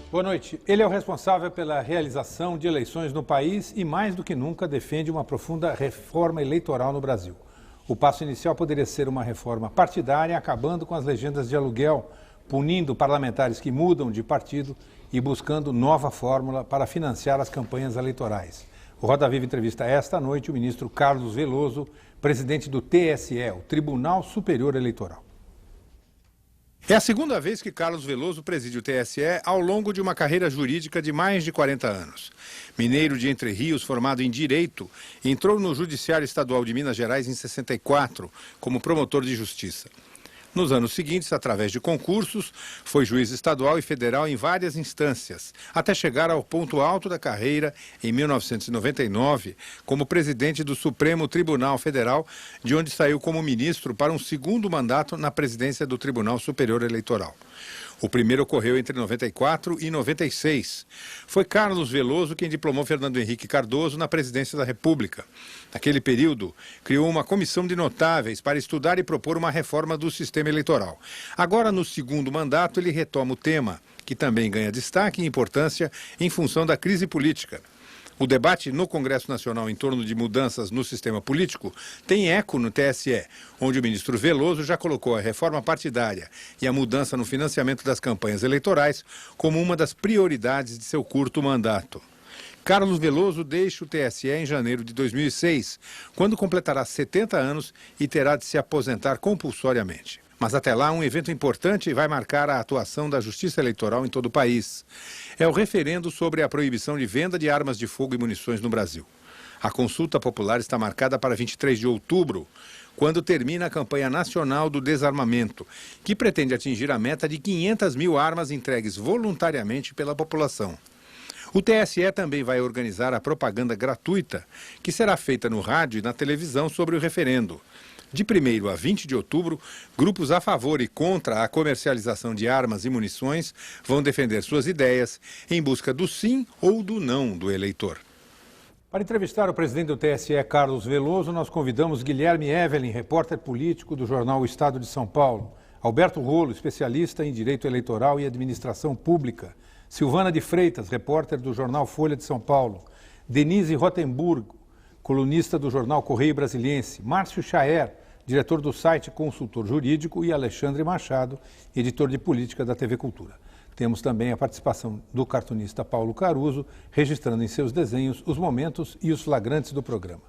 Boa noite. Ele é o responsável pela realização de eleições no país e, mais do que nunca, defende uma profunda reforma eleitoral no Brasil. O passo inicial poderia ser uma reforma partidária, acabando com as legendas de aluguel, punindo parlamentares que mudam de partido e buscando nova fórmula para financiar as campanhas eleitorais. O Roda Viva entrevista esta noite o ministro Carlos Veloso, presidente do TSE, o Tribunal Superior Eleitoral. É a segunda vez que Carlos Veloso preside o TSE ao longo de uma carreira jurídica de mais de 40 anos. Mineiro de Entre Rios, formado em Direito, entrou no Judiciário Estadual de Minas Gerais em 64 como promotor de justiça. Nos anos seguintes, através de concursos, foi juiz estadual e federal em várias instâncias, até chegar ao ponto alto da carreira em 1999, como presidente do Supremo Tribunal Federal, de onde saiu como ministro para um segundo mandato na presidência do Tribunal Superior Eleitoral. O primeiro ocorreu entre 94 e 96. Foi Carlos Veloso quem diplomou Fernando Henrique Cardoso na presidência da República. Naquele período, criou uma comissão de notáveis para estudar e propor uma reforma do sistema eleitoral. Agora, no segundo mandato, ele retoma o tema, que também ganha destaque e importância em função da crise política. O debate no Congresso Nacional em torno de mudanças no sistema político tem eco no TSE, onde o ministro Veloso já colocou a reforma partidária e a mudança no financiamento das campanhas eleitorais como uma das prioridades de seu curto mandato. Carlos Veloso deixa o TSE em janeiro de 2006, quando completará 70 anos e terá de se aposentar compulsoriamente. Mas até lá, um evento importante vai marcar a atuação da Justiça Eleitoral em todo o país. É o referendo sobre a proibição de venda de armas de fogo e munições no Brasil. A consulta popular está marcada para 23 de outubro, quando termina a campanha nacional do desarmamento, que pretende atingir a meta de 500 mil armas entregues voluntariamente pela população. O TSE também vai organizar a propaganda gratuita, que será feita no rádio e na televisão sobre o referendo. De 1º a 20 de outubro, grupos a favor e contra a comercialização de armas e munições vão defender suas ideias em busca do sim ou do não do eleitor. Para entrevistar o presidente do TSE, Carlos Veloso, nós convidamos Guilherme Evelyn, repórter político do jornal O Estado de São Paulo, Alberto Rolo, especialista em Direito Eleitoral e Administração Pública, Silvana de Freitas, repórter do jornal Folha de São Paulo, Denise Rotenburgo, colunista do jornal Correio Brasiliense, Márcio Chaer, diretor do site Consultor Jurídico, e Alexandre Machado, editor de política da TV Cultura. Temos também a participação do cartunista Paulo Caruso, registrando em seus desenhos os momentos e os flagrantes do programa.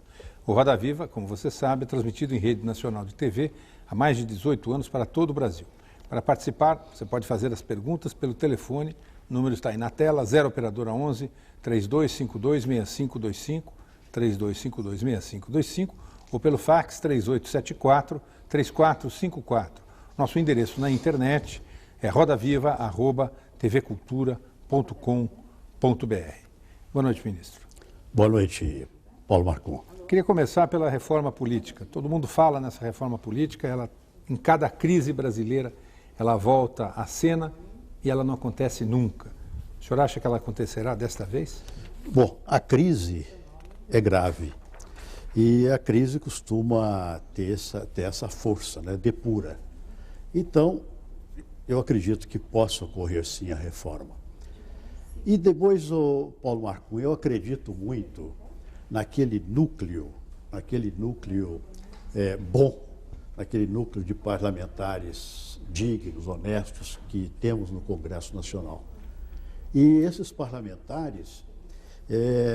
O Roda Viva, como você sabe, é transmitido em rede nacional de TV há mais de 18 anos para todo o Brasil. Para participar, você pode fazer as perguntas pelo telefone, o número está aí na tela, 0 operadora 11 3252 6525, 32526525, ou pelo fax 3874-3454. Nosso endereço na internet é rodaviva@tvcultura.com.br. Boa noite, ministro. Boa noite, Paulo Marcon. Queria começar pela reforma política. Todo mundo fala nessa reforma política, ela, em cada crise brasileira, ela volta à cena e ela não acontece nunca. O senhor acha que ela acontecerá desta vez? Bom, a crise é grave e a crise costuma ter essa força, né, depura. Então, eu acredito que possa ocorrer sim a reforma. E depois, Paulo Marcon, eu acredito muito naquele núcleo bom, naquele núcleo de parlamentares dignos, honestos que temos no Congresso Nacional. E esses parlamentares,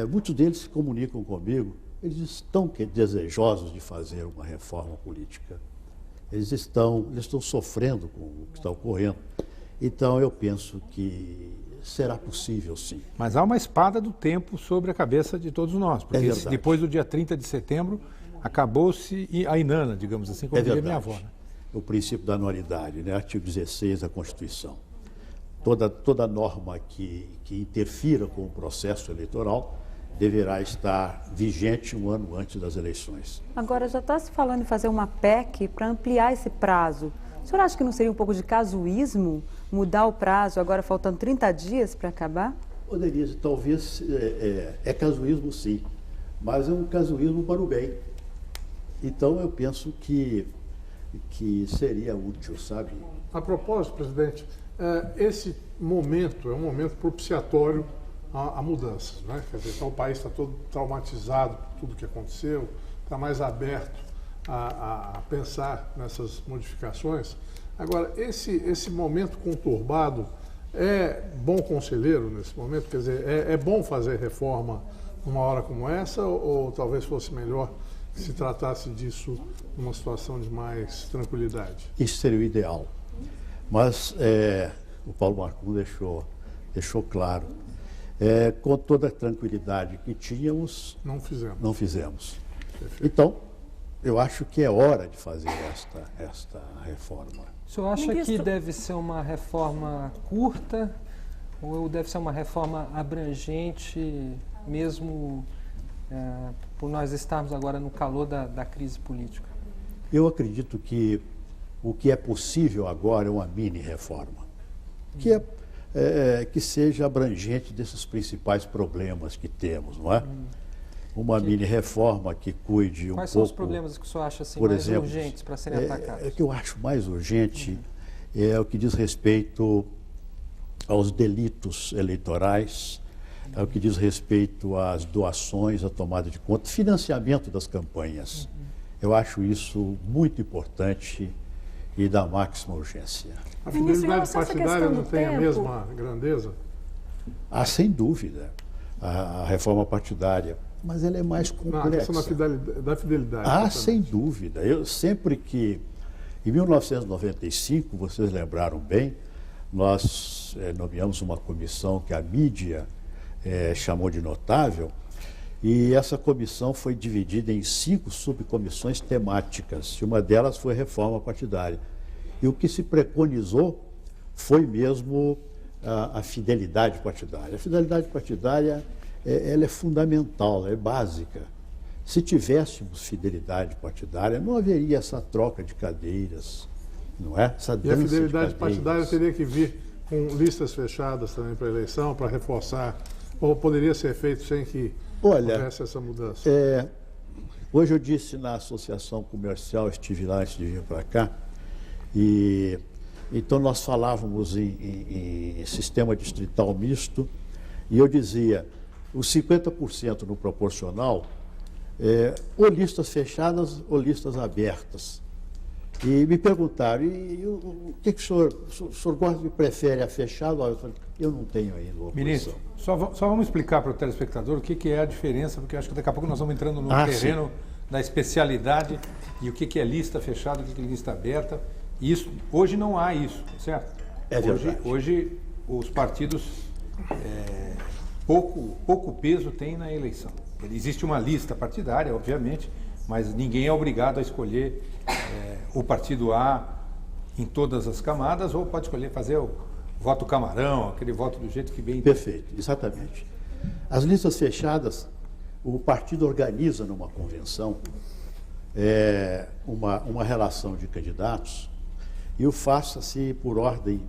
muitos deles se comunicam comigo, eles estão desejosos de fazer uma reforma política. Eles estão sofrendo com o que está ocorrendo. Então, eu penso que será possível, sim. Mas há uma espada do tempo sobre a cabeça de todos nós, porque depois do dia 30 de setembro, acabou-se a inana, digamos assim, como diria minha avó. Né? O princípio da anualidade, né? Artigo 16 da Constituição. Toda norma que interfira com o processo eleitoral deverá estar vigente um ano antes das eleições. Agora, já está se falando em fazer uma PEC para ampliar esse prazo. O senhor acha que não seria um pouco de casuísmo mudar o prazo, agora faltando 30 dias para acabar? Ô, Denise, talvez é casuísmo sim, mas é um casuísmo para o bem. Então, eu penso que seria útil, sabe? A propósito, presidente, esse momento é um momento propiciatório a mudanças, né? Quer dizer, então o país está todo traumatizado por tudo que aconteceu, está mais aberto a pensar nessas modificações. Agora, esse momento conturbado é bom conselheiro nesse momento? Quer dizer, é bom fazer reforma numa hora como essa ou talvez fosse melhor que se tratasse disso numa situação de mais tranquilidade? Isso seria o ideal. Mas o Paulo Marcum deixou claro, com toda a tranquilidade que tínhamos, não fizemos. Perfeito. Então, eu acho que é hora de fazer esta reforma. O senhor acha que deve ser uma reforma curta ou deve ser uma reforma abrangente, mesmo por nós estarmos agora no calor da crise política? Eu acredito que o que é possível agora é uma mini-reforma, que seja abrangente desses principais problemas que temos, não é? Uma mini-reforma que cuide um pouco... Quais são os problemas que o senhor acha assim, por mais exemplo, urgentes para serem atacados? O que eu acho mais urgente é o que diz respeito aos delitos eleitorais, é o que diz respeito às doações, à tomada de conta, financiamento das campanhas. Eu acho isso muito importante e da máxima urgência. A fidelidade partidária não tem a mesma grandeza? Ah, sem dúvida, a reforma partidária, mas ela é mais complexa. Da fidelidade. Ah, sem dúvida. Eu sempre que, em 1995, vocês lembraram bem, nós nomeamos uma comissão que a mídia chamou de notável, e essa comissão foi dividida em 5 subcomissões temáticas, e uma delas foi reforma partidária. E o que se preconizou foi mesmo a fidelidade partidária. A fidelidade partidária ela é fundamental, é básica. Se tivéssemos fidelidade partidária, não haveria essa troca de cadeiras, não é? Essa dança. E a fidelidade partidária teria que vir com listas fechadas também para a eleição, para reforçar, ou poderia ser feito sem que houvesse essa mudança? Hoje eu disse na Associação Comercial, estive lá antes de vir para cá, e então nós falávamos em sistema distrital misto, e eu dizia, os 50% no proporcional, ou listas fechadas ou listas abertas. E me perguntaram, o que o senhor gosta e prefere, a fechada? Eu falei, eu não tenho ainda uma Ministro, só vamos explicar para o telespectador o que é a diferença, porque eu acho que daqui a pouco nós vamos entrando no terreno da especialidade e o que é lista fechada, o que é lista aberta. Isso, hoje não há isso, certo? É verdade. Hoje os partidos pouco peso têm na eleição. Existe uma lista partidária, obviamente, mas ninguém é obrigado a escolher o partido A em todas as camadas, ou pode escolher fazer o voto camarão, aquele voto do jeito que bem... Perfeito, exatamente. As listas fechadas, o partido organiza numa convenção uma relação de candidatos e o faça assim por ordem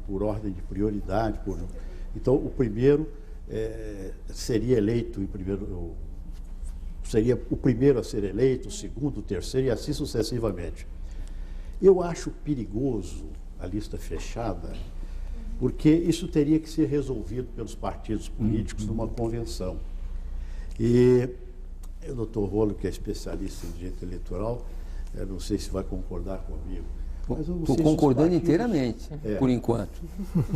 de prioridade. Então, o primeiro seria eleito em primeiro... Seria o primeiro a ser eleito, o segundo, o terceiro e assim sucessivamente. Eu acho perigoso a lista fechada, porque isso teria que ser resolvido pelos partidos políticos numa convenção. E o doutor Rolo, que é especialista em direito eleitoral, eu não sei se vai concordar comigo. Estou concordando inteiramente, por enquanto.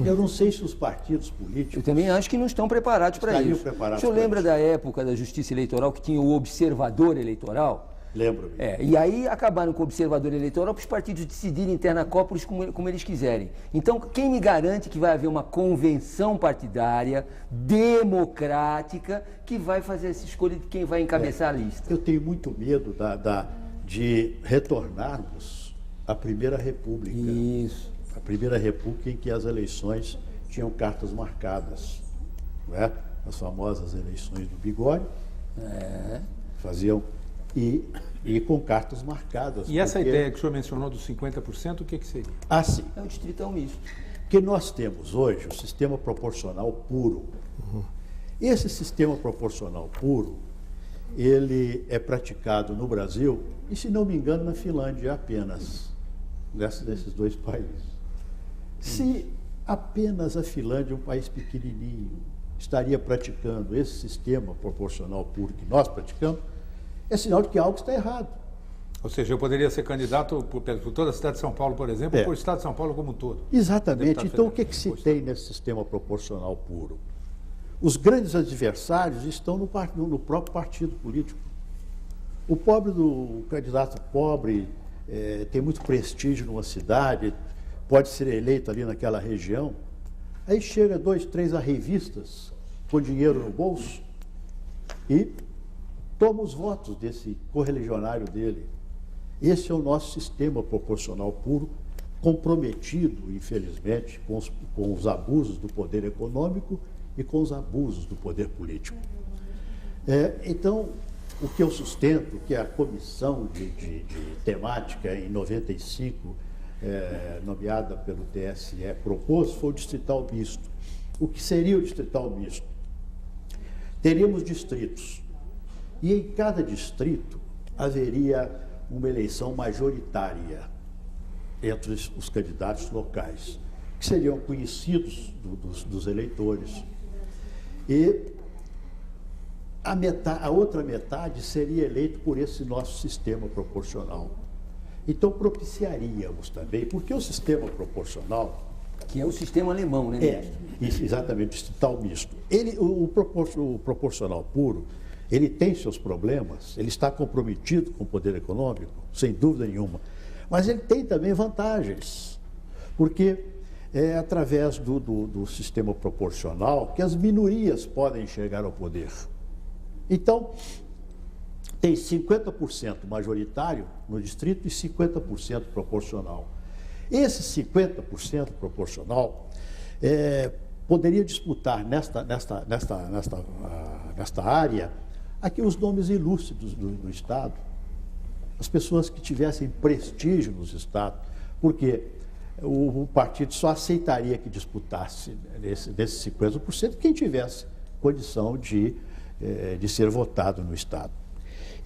Eu não sei se os partidos políticos... Eu também acho que não estão preparados para isso. O senhor lembra da época da Justiça Eleitoral que tinha o observador eleitoral? Lembro-me. E aí acabaram com o observador eleitoral para os partidos decidirem internacópolis como eles quiserem. Então, quem me garante que vai haver uma convenção partidária, democrática, que vai fazer essa escolha de quem vai encabeçar a lista? Eu tenho muito medo de retornarmos à Primeira República. Isso. A Primeira República em que as eleições tinham cartas marcadas, não é? As famosas eleições do bigode faziam e com cartas marcadas. E essa ideia que o senhor mencionou dos 50%, o que seria? Ah, sim. É o distritão misto. Porque nós temos hoje o sistema proporcional puro. Esse sistema proporcional puro, ele é praticado no Brasil e, se não me engano, na Finlândia apenas, nesses 2 países. Se Apenas a Finlândia, um país pequenininho, estaria praticando esse sistema proporcional puro que nós praticamos, é sinal de que algo está errado. Ou seja, eu poderia ser candidato por toda a cidade de São Paulo, por exemplo, ou por Estado de São Paulo como um todo. Exatamente. Então, o que se tem nesse sistema proporcional puro? Os grandes adversários estão no próprio partido político. O candidato pobre tem muito prestígio numa cidade, pode ser eleito ali naquela região. Aí chega 2, 3 arreivistas com dinheiro no bolso e toma os votos desse correligionário dele. Esse é o nosso sistema proporcional puro, comprometido, infelizmente, com os abusos do poder econômico e com os abusos do poder político. Então, o que eu sustento, que a comissão de temática em 95, nomeada pelo TSE, propôs, foi o distrital misto. O que seria o distrital misto? Teríamos distritos, e em cada distrito haveria uma eleição majoritária entre os candidatos locais, que seriam conhecidos dos eleitores. E a outra metade seria eleito por esse nosso sistema proporcional. Então, propiciaríamos também, porque o sistema proporcional... Que é o sistema alemão, né? Exatamente, o distrital misto. O proporcional puro, ele tem seus problemas, ele está comprometido com o poder econômico, sem dúvida nenhuma, mas ele tem também vantagens, porque é através do sistema proporcional que as minorias podem chegar ao poder. Então, tem 50% majoritário no distrito e 50% proporcional. Esse 50% proporcional poderia disputar nesta área aqui os nomes ilustres do Estado, as pessoas que tivessem prestígio nos Estados, porque o partido só aceitaria que disputasse desses 50% quem tivesse condição de ser votado no Estado.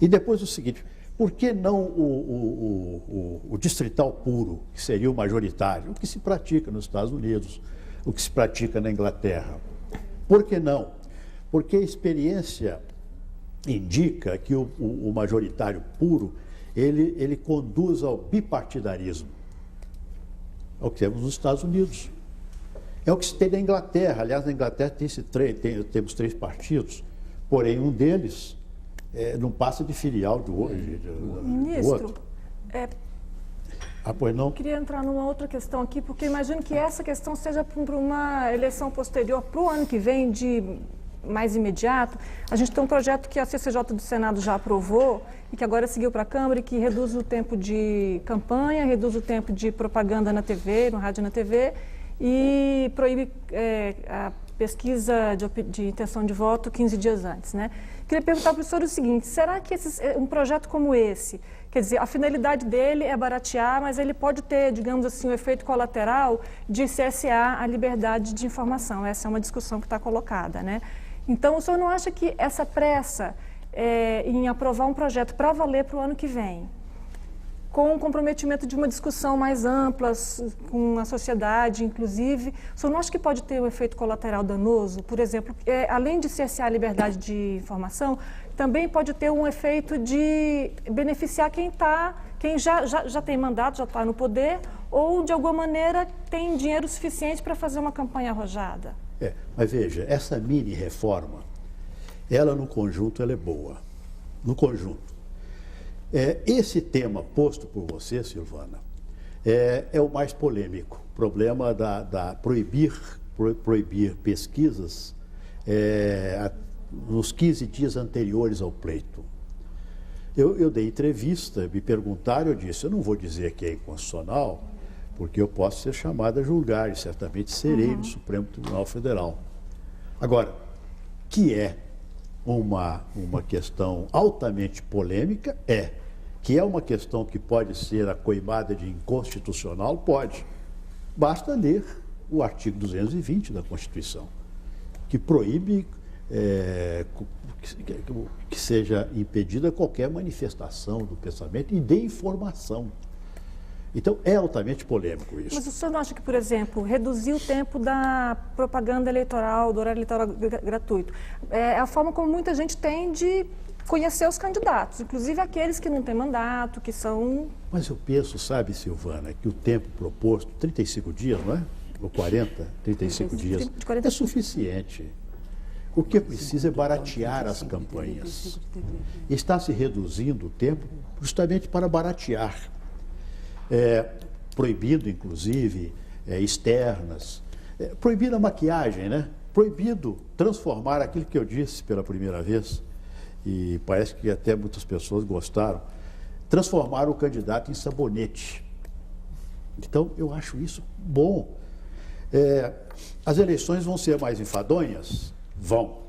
E depois o seguinte, por que não o distrital puro, que seria o majoritário, o que se pratica nos Estados Unidos, o que se pratica na Inglaterra? Por que não? Porque a experiência indica que o majoritário puro, ele conduz ao bipartidarismo. É o que temos nos Estados Unidos. É o que se tem na Inglaterra. Aliás, na Inglaterra temos 3 partidos, porém um deles não passa de filial do outro. Ministro, pois não? queria entrar numa outra questão aqui, porque imagino que essa questão seja para uma eleição posterior, para o ano que vem, de mais imediato. A gente tem um projeto que a CCJ do Senado já aprovou e que agora seguiu para a Câmara e que reduz o tempo de campanha, reduz o tempo de propaganda na TV, no rádio e na TV, e proíbe a pesquisa de intenção de voto 15 dias antes, né? Queria perguntar para o senhor o seguinte, será que um projeto como esse, quer dizer, a finalidade dele é baratear, mas ele pode ter, digamos assim, um efeito colateral de cercear a liberdade de informação? Essa é uma discussão que está colocada, né? Então, o senhor não acha que essa pressa em aprovar um projeto para valer para o ano que vem, com o comprometimento de uma discussão mais ampla, com a sociedade, inclusive, o senhor não acha que pode ter um efeito colateral danoso? Por exemplo, além de cercear a liberdade de informação, também pode ter um efeito de beneficiar quem já tem mandato, já está no poder, ou, de alguma maneira, tem dinheiro suficiente para fazer uma campanha arrojada. Mas veja, essa mini-reforma, ela no conjunto ela é boa. No conjunto. Esse tema posto por você, Silvana, é o mais polêmico. O problema da proibir pesquisas nos 15 dias anteriores ao pleito. Eu dei entrevista, me perguntaram, eu disse, eu não vou dizer que é inconstitucional, porque eu posso ser chamado a julgar e certamente serei no Supremo Tribunal Federal. Agora, que é uma questão altamente polêmica, que é uma questão que pode ser acoimada de inconstitucional, pode. Basta ler o artigo 220 da Constituição, que proíbe que seja impedida qualquer manifestação do pensamento e de informação. Então, é altamente polêmico isso. Mas o senhor não acha que, por exemplo, reduzir o tempo da propaganda eleitoral, do horário eleitoral gratuito, é a forma como muita gente tem de conhecer os candidatos, inclusive aqueles que não têm mandato, que são... Mas eu penso, sabe, Silvana, que o tempo proposto, 35 dias, não é? Ou 40, 35 dias, é suficiente. O que precisa é baratear as campanhas. Está se reduzindo o tempo justamente para baratear. Proibido, inclusive, externas. Proibido a maquiagem, né? Proibido transformar aquilo que eu disse pela primeira vez, e parece que até muitas pessoas gostaram, transformar o candidato em sabonete. Então, eu acho isso bom. As eleições vão ser mais enfadonhas? Vão.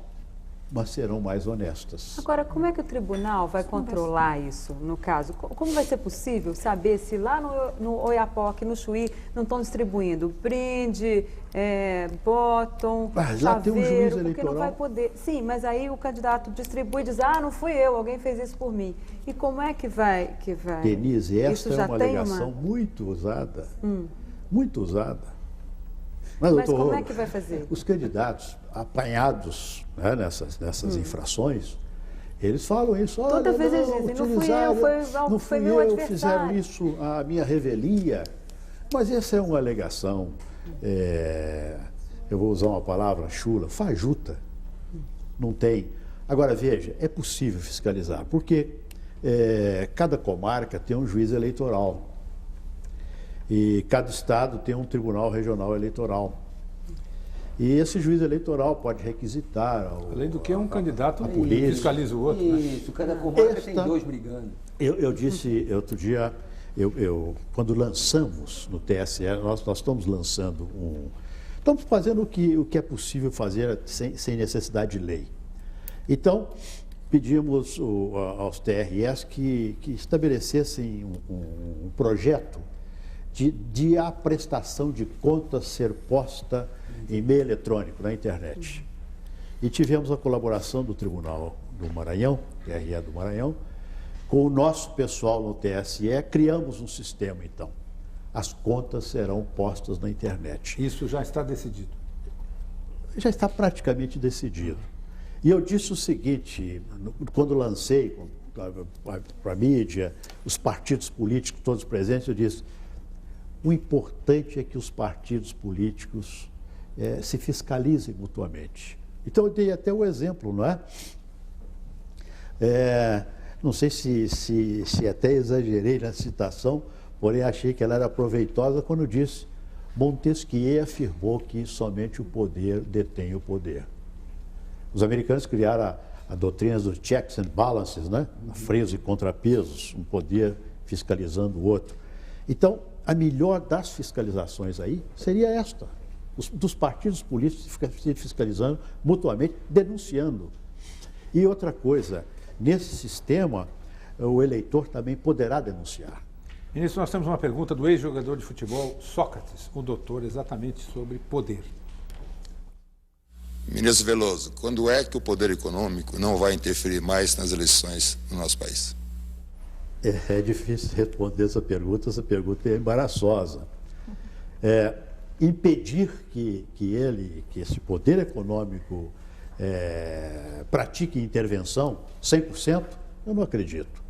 Mas serão mais honestas. Agora, como é que o tribunal vai controlar isso, no caso? Como vai ser possível saber se lá no Oiapoque, no Chuí, não estão distribuindo brinde, bottom, lá tem um juiz chaveiro, porque eleitoral. não vai poder... Sim, mas aí o candidato distribui e diz, não fui eu, alguém fez isso por mim. E como é que vai? Denise, essa isso é uma alegação muito usada. Muito usada. Mas como é que vai fazer? Os candidatos apanhados, né, nessas infrações, eles falam isso. Toda vez eles dizem, não fui meu adversário. Fizeram isso a minha revelia. Mas essa é uma alegação, eu vou usar uma palavra chula, fajuta. Não tem. Agora, veja, é possível fiscalizar, porque cada comarca tem um juiz eleitoral. E cada estado tem um tribunal regional eleitoral. E esse juiz eleitoral pode requisitar... Além do que um candidato polícia fiscaliza o outro. Isso, cada comarca tem dois brigando. Eu disse outro dia, quando lançamos no TSE, nós estamos lançando estamos fazendo o que é possível fazer sem necessidade de lei. Então, pedimos aos TRS que estabelecessem um projeto de a prestação de contas ser posta em meio eletrônico, na internet. E tivemos a colaboração do Tribunal do Maranhão, TRE do Maranhão, com o nosso pessoal no TSE, criamos um sistema, então. As contas serão postas na internet. Isso já está decidido? Já está praticamente decidido. E eu disse o seguinte, quando lancei para a mídia, os partidos políticos todos presentes, eu disse... O importante é que os partidos políticos se fiscalizem mutuamente. Então, eu dei até o exemplo, não é? Não sei se até exagerei na citação, porém achei que ela era proveitosa quando disse Montesquieu afirmou que somente o poder detém o poder. Os americanos criaram a doutrina dos checks and balances, né? Freios e contrapesos, um poder fiscalizando o outro. Então, a melhor das fiscalizações aí seria esta, dos partidos políticos se fiscalizando mutuamente, denunciando. E outra coisa, nesse sistema, o eleitor também poderá denunciar. Ministro, nós temos uma pergunta do ex-jogador de futebol Sócrates, o doutor, exatamente sobre poder. Ministro Veloso, quando é que o poder econômico não vai interferir mais nas eleições no nosso país? É difícil responder essa pergunta é embaraçosa. Impedir que esse poder econômico pratique intervenção 100%, eu não acredito.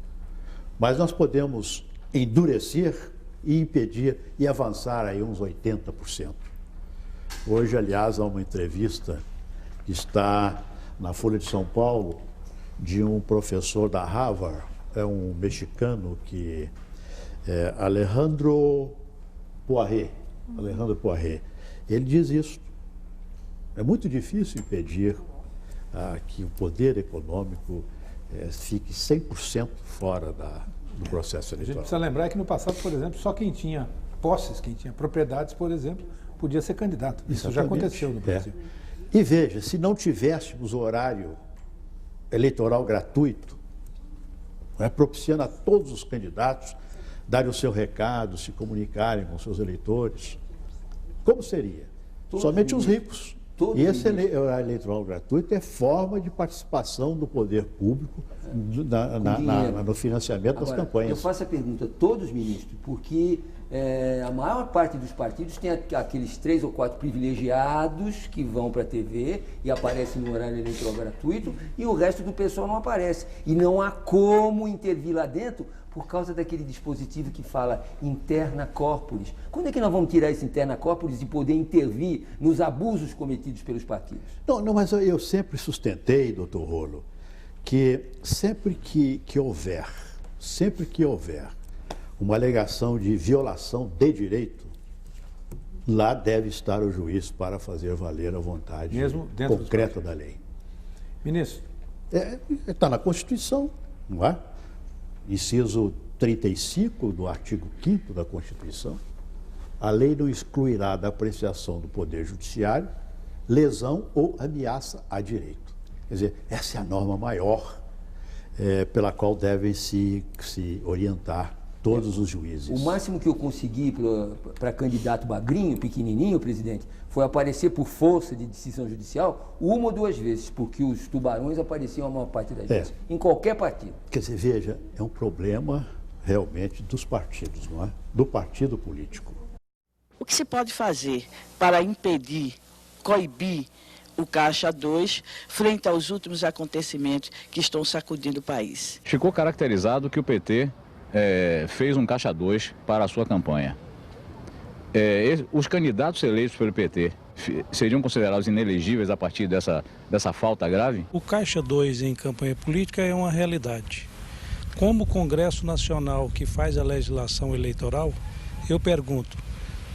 Mas nós podemos endurecer e impedir e avançar aí uns 80%. Hoje, aliás, há uma entrevista que está na Folha de São Paulo de um professor da Harvard, um mexicano que é Alejandro Poiré. Ele diz isso. É muito difícil impedir que o poder econômico fique 100% fora do processo eleitoral. A gente precisa lembrar que no passado, por exemplo, só quem tinha posses, quem tinha propriedades, por exemplo, podia ser candidato. Isso já aconteceu no Brasil. E veja, se não tivéssemos o horário eleitoral gratuito, propiciando a todos os candidatos darem o seu recado, se comunicarem com seus eleitores, como seria? Somente os ricos. E esse horário eleitoral gratuito é forma de participação do poder público no financiamento das campanhas. Eu faço a pergunta, todos, ministro, porque a maior parte dos partidos tem aqueles 3 ou 4 privilegiados que vão para a TV e aparecem no horário eleitoral gratuito e o resto do pessoal não aparece. E não há como intervir lá dentro por causa daquele dispositivo que fala interna corporis. Quando é que nós vamos tirar esse interna corporis e poder intervir nos abusos cometidos pelos partidos? Não, mas eu sempre sustentei, doutor Rolo, que sempre que houver uma alegação de violação de direito, lá deve estar o juiz para fazer valer a vontade concreta da lei. Ministro. Está na Constituição, não é? Inciso 35 do artigo 5º da Constituição. A lei não excluirá da apreciação do Poder Judiciário lesão ou ameaça a direito. Quer dizer, essa é a norma maior pela qual devem se orientar todos os juízes. O máximo que eu consegui para candidato magrinho, pequenininho, presidente, foi aparecer por força de decisão judicial 1 ou 2 vezes, porque os tubarões apareciam a maior parte das vezes, em qualquer partido. Quer dizer, veja, é um problema realmente dos partidos, não é? Do partido político. O que se pode fazer para impedir, coibir o Caixa 2 frente aos últimos acontecimentos que estão sacudindo o país? Ficou caracterizado que o PT fez um Caixa 2 para a sua campanha. Os candidatos eleitos pelo PT seriam considerados inelegíveis a partir dessa falta grave? O Caixa 2 em campanha política é uma realidade. Como o Congresso Nacional que faz a legislação eleitoral, eu pergunto,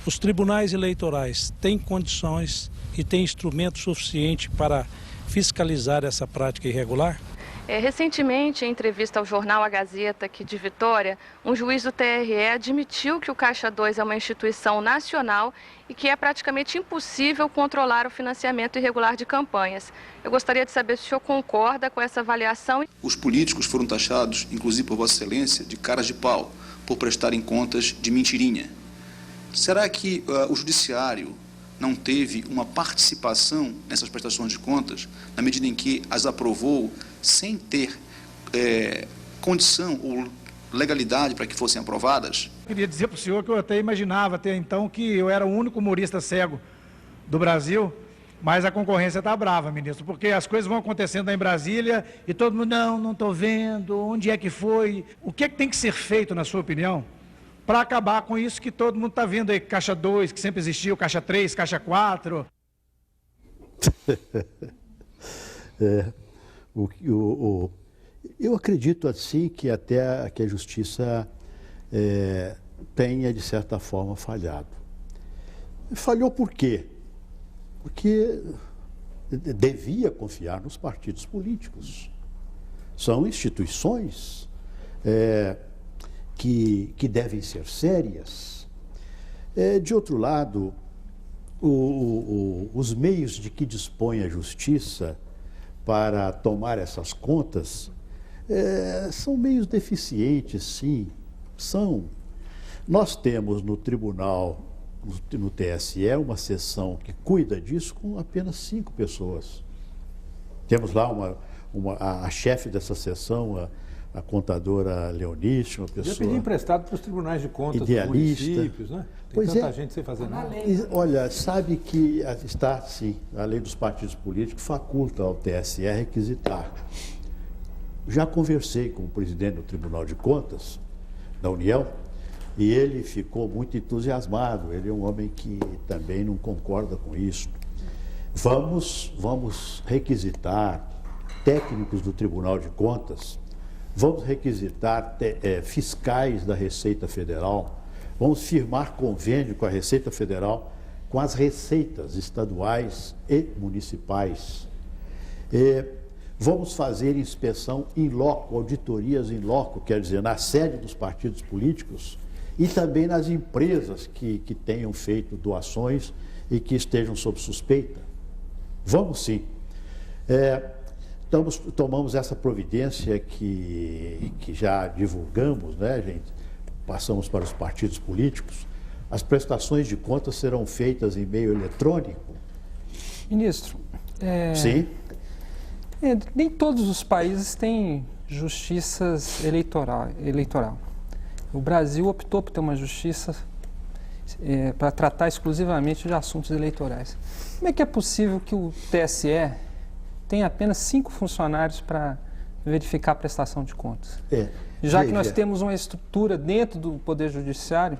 os tribunais eleitorais têm condições e têm instrumento suficiente para fiscalizar essa prática irregular? Recentemente, em entrevista ao jornal A Gazeta aqui de Vitória, um juiz do TRE admitiu que o Caixa 2 é uma instituição nacional e que é praticamente impossível controlar o financiamento irregular de campanhas. Eu gostaria de saber se o senhor concorda com essa avaliação. Os políticos foram taxados, inclusive por Vossa Excelência, de caras de pau, por prestarem contas de mentirinha. Será que o Judiciário não teve uma participação nessas prestações de contas, na medida em que as aprovou sem ter condição ou legalidade para que fossem aprovadas? Queria dizer para o senhor que eu até imaginava até então que eu era o único humorista cego do Brasil, mas a concorrência está brava, ministro, porque as coisas vão acontecendo lá em Brasília e todo mundo, não estou vendo, onde é que foi? O que é que tem que ser feito, na sua opinião, para acabar com isso que todo mundo está vendo aí, Caixa 2, que sempre existiu, Caixa 3, Caixa 4? Eu acredito assim que até que a justiça tenha, de certa forma, falhado. Falhou por quê? Porque devia confiar nos partidos políticos. São instituições que devem ser sérias. De outro lado, os meios de que dispõe a justiça para tomar essas contas são meios deficientes, sim, são. Nós temos no tribunal, no TSE, uma seção que cuida disso com apenas 5 pessoas. Temos lá a chefe dessa seção, a contadora Leonice, uma pessoa... Já pedi emprestado para os tribunais de contas idealista. Dos municípios, né? Tem pois tanta gente sem fazer nada. Olha, sabe que está, sim, a lei dos partidos políticos faculta ao TSE requisitar. Já conversei com o presidente do Tribunal de Contas da União e ele ficou muito entusiasmado. Ele é um homem que também não concorda com isso. Vamos requisitar técnicos do Tribunal de Contas, vamos requisitar fiscais da Receita Federal, vamos firmar convênio com a Receita Federal, com as receitas estaduais e municipais. Vamos fazer inspeção in loco, auditorias in loco, quer dizer, na sede dos partidos políticos e também nas empresas que tenham feito doações e que estejam sob suspeita. Vamos sim. Tomamos essa providência que já divulgamos, né, gente? Passamos para os partidos políticos. As prestações de contas serão feitas em meio eletrônico. Ministro, sim? Nem todos os países têm justiças eleitoral. O Brasil optou por ter uma justiça para tratar exclusivamente de assuntos eleitorais. Como é que é possível que o TSE tenha apenas 5 funcionários para verificar a prestação de contas? Já que nós temos uma estrutura dentro do Poder Judiciário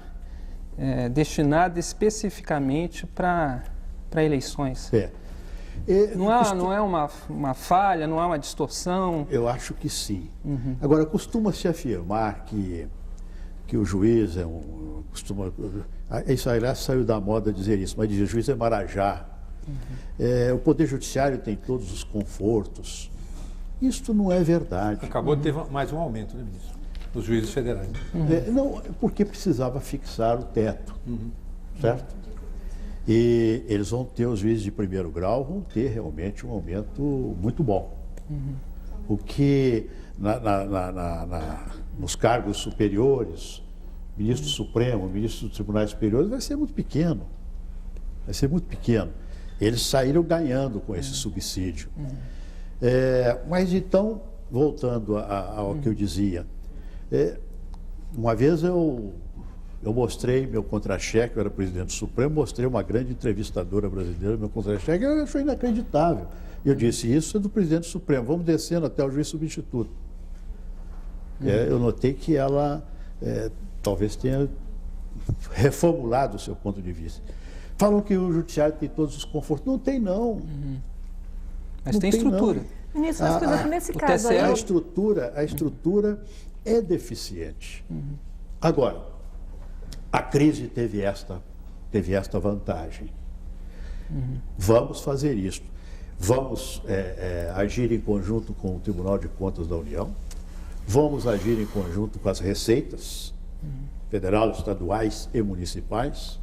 destinada especificamente para eleições. Não é uma falha, não é uma distorção? Eu acho que sim. Agora, costuma-se afirmar que o juiz isso, aliás, saiu da moda dizer isso, mas dizer o juiz é marajá. O Poder Judiciário tem todos os confortos. Isto não é verdade. Acabou de ter mais um aumento, né, ministro? Dos juízes federais. Não, porque precisava fixar o teto, certo? E eles vão ter, os juízes de primeiro grau vão ter realmente um aumento muito bom. O que nos cargos superiores, ministro Supremo, ministro dos Tribunais Superiores, vai ser muito pequeno. Vai ser muito pequeno. Eles saíram ganhando com esse subsídio. Mas então, voltando ao que eu dizia, uma vez eu mostrei meu contra-cheque, eu era presidente do Supremo, mostrei uma grande entrevistadora brasileira, meu contra-cheque, eu achei inacreditável. Eu disse, isso é do presidente do Supremo, vamos descendo até o juiz substituto. Eu notei que ela talvez tenha reformulado o seu ponto de vista. Falam que o judiciário tem todos os confortos. Não tem, não. Mas tem estrutura. Ministro, mas nesse caso aí... A estrutura é deficiente. Agora, a crise teve esta vantagem. Vamos fazer isso. Vamos agir em conjunto com o Tribunal de Contas da União. Vamos agir em conjunto com as receitas federais, estaduais e municipais.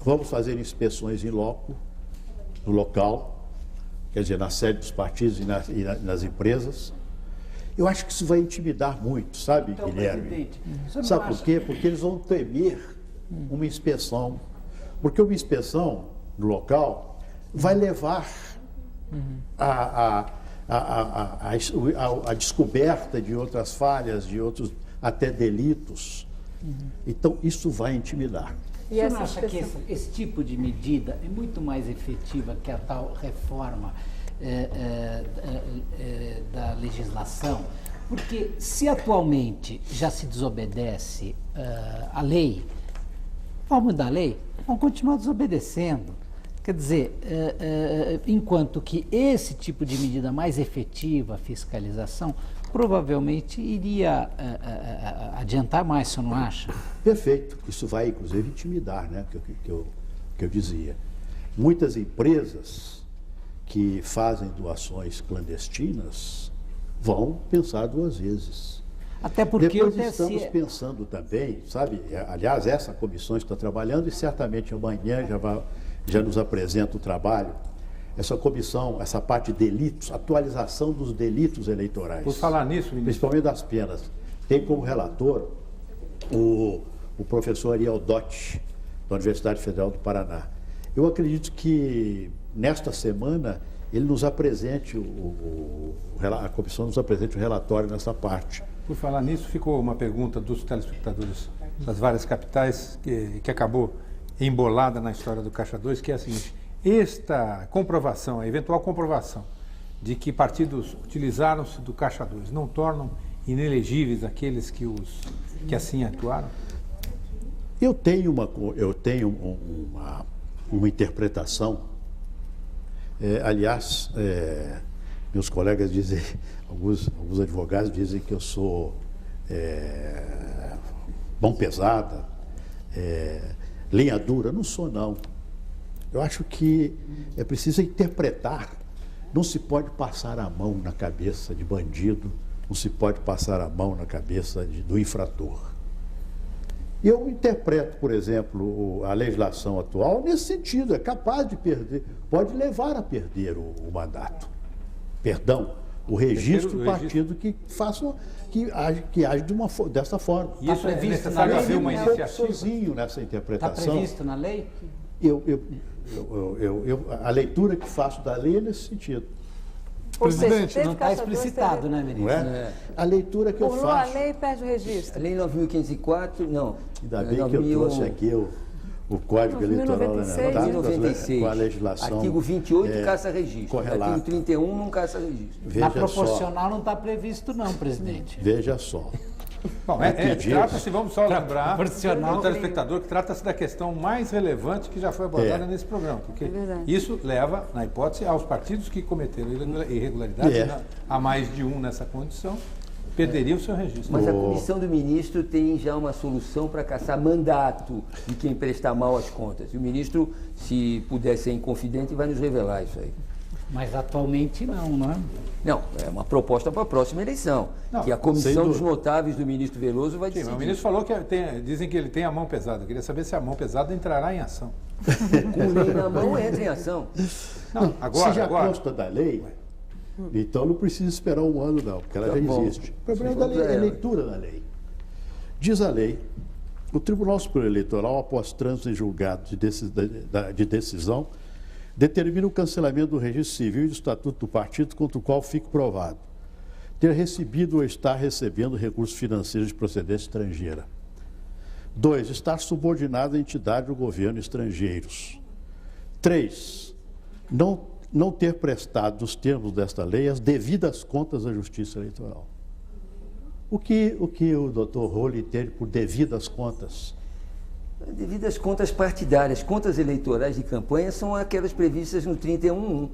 Vamos fazer inspeções em loco, no local, quer dizer, na sede dos partidos e nas empresas. Eu acho que isso vai intimidar muito, sabe, então, Guilherme? Sabe por quê? Porque eles vão temer uma inspeção. Porque uma inspeção no local vai levar a descoberta de outras falhas, de outros até delitos. Então, isso vai intimidar. E você não acha que esse tipo de medida é muito mais efetiva que a tal reforma da legislação? Porque se atualmente já se desobedece a lei, vamos mudar a lei, vamos continuar desobedecendo. Quer dizer, enquanto que esse tipo de medida mais efetiva, a fiscalização, provavelmente iria adiantar mais, você não acha? Perfeito. Isso vai, inclusive, intimidar, né? Que eu dizia. Muitas empresas que fazem doações clandestinas vão pensar 2 vezes. Até porque depois estamos pensando também, sabe? Aliás, essa comissão está trabalhando e certamente amanhã já nos apresenta o trabalho. Essa comissão, essa parte de delitos, atualização dos delitos eleitorais. Por falar nisso, ministro. Principalmente das penas. Tem como relator o professor Ariel Dotti, da Universidade Federal do Paraná. Eu acredito que nesta semana ele nos apresente, a comissão nos apresente o relatório nessa parte. Por falar nisso, ficou uma pergunta dos telespectadores das várias capitais que acabou embolada na história do Caixa 2, que é a seguinte: esta comprovação, a eventual comprovação de que partidos utilizaram-se do Caixa 2 não tornam inelegíveis aqueles que assim atuaram? Eu tenho uma interpretação, aliás, meus colegas dizem, alguns advogados dizem que eu sou mão pesada, linha dura. Não sou, não. Eu acho que é preciso interpretar. Não se pode passar a mão na cabeça de bandido, não se pode passar a mão na cabeça do infrator. Eu interpreto, por exemplo, a legislação atual nesse sentido, é capaz de perder, pode levar a perder o mandato. Perdão, o registro do partido que age dessa forma. E isso é necessário haver uma iniciativa? Sozinho nessa interpretação. Está previsto na lei? A leitura que faço da lei é nesse sentido. Presidente, não está explicitado, né, ministro? Não é? A leitura que eu Pulou a faço... lei e perde o registro. A lei 9.504, não. Ainda bem que eu trouxe aqui o Código Eleitoral, né? 96, com a legislação. Artigo 28 caça registro. Correlato. Artigo 31 não caça registro. Na proporcional não está previsto não, presidente. Veja só. Bom, trata-se, vamos só lembrar proporcional, o telespectador, que trata-se da questão mais relevante que já foi abordada nesse programa, porque isso leva, na hipótese, aos partidos que cometeram irregularidades, há mais de um nessa condição, perderiam o seu registro. Mas a comissão do ministro tem já uma solução para caçar mandato de quem prestar mal as contas. E o ministro, se puder ser inconfidente, vai nos revelar isso aí. Mas atualmente não é? Não, é uma proposta para a próxima eleição, que a comissão dos notáveis do ministro Veloso vai decidir. Sim, o ministro falou que dizem que ele tem a mão pesada. Eu queria saber se a mão pesada entrará em ação. Com lei na mão, entra em ação. Não, se já consta da lei, então não precisa esperar um ano, não, porque ela já existe. O problema da lei é a leitura da lei. Diz a lei, o Tribunal Superior Eleitoral, após trânsito em julgado de decisão, determina o cancelamento do registro civil e do estatuto do partido contra o qual fique provado ter recebido ou estar recebendo recursos financeiros de procedência estrangeira. 2. Estar subordinado à entidade ou governo estrangeiros. 3. Não ter prestado, nos termos desta lei, as devidas contas à Justiça Eleitoral. O que o doutor Rolli entende por devidas contas? Devidas contas partidárias, contas eleitorais de campanha são aquelas previstas no 31.1.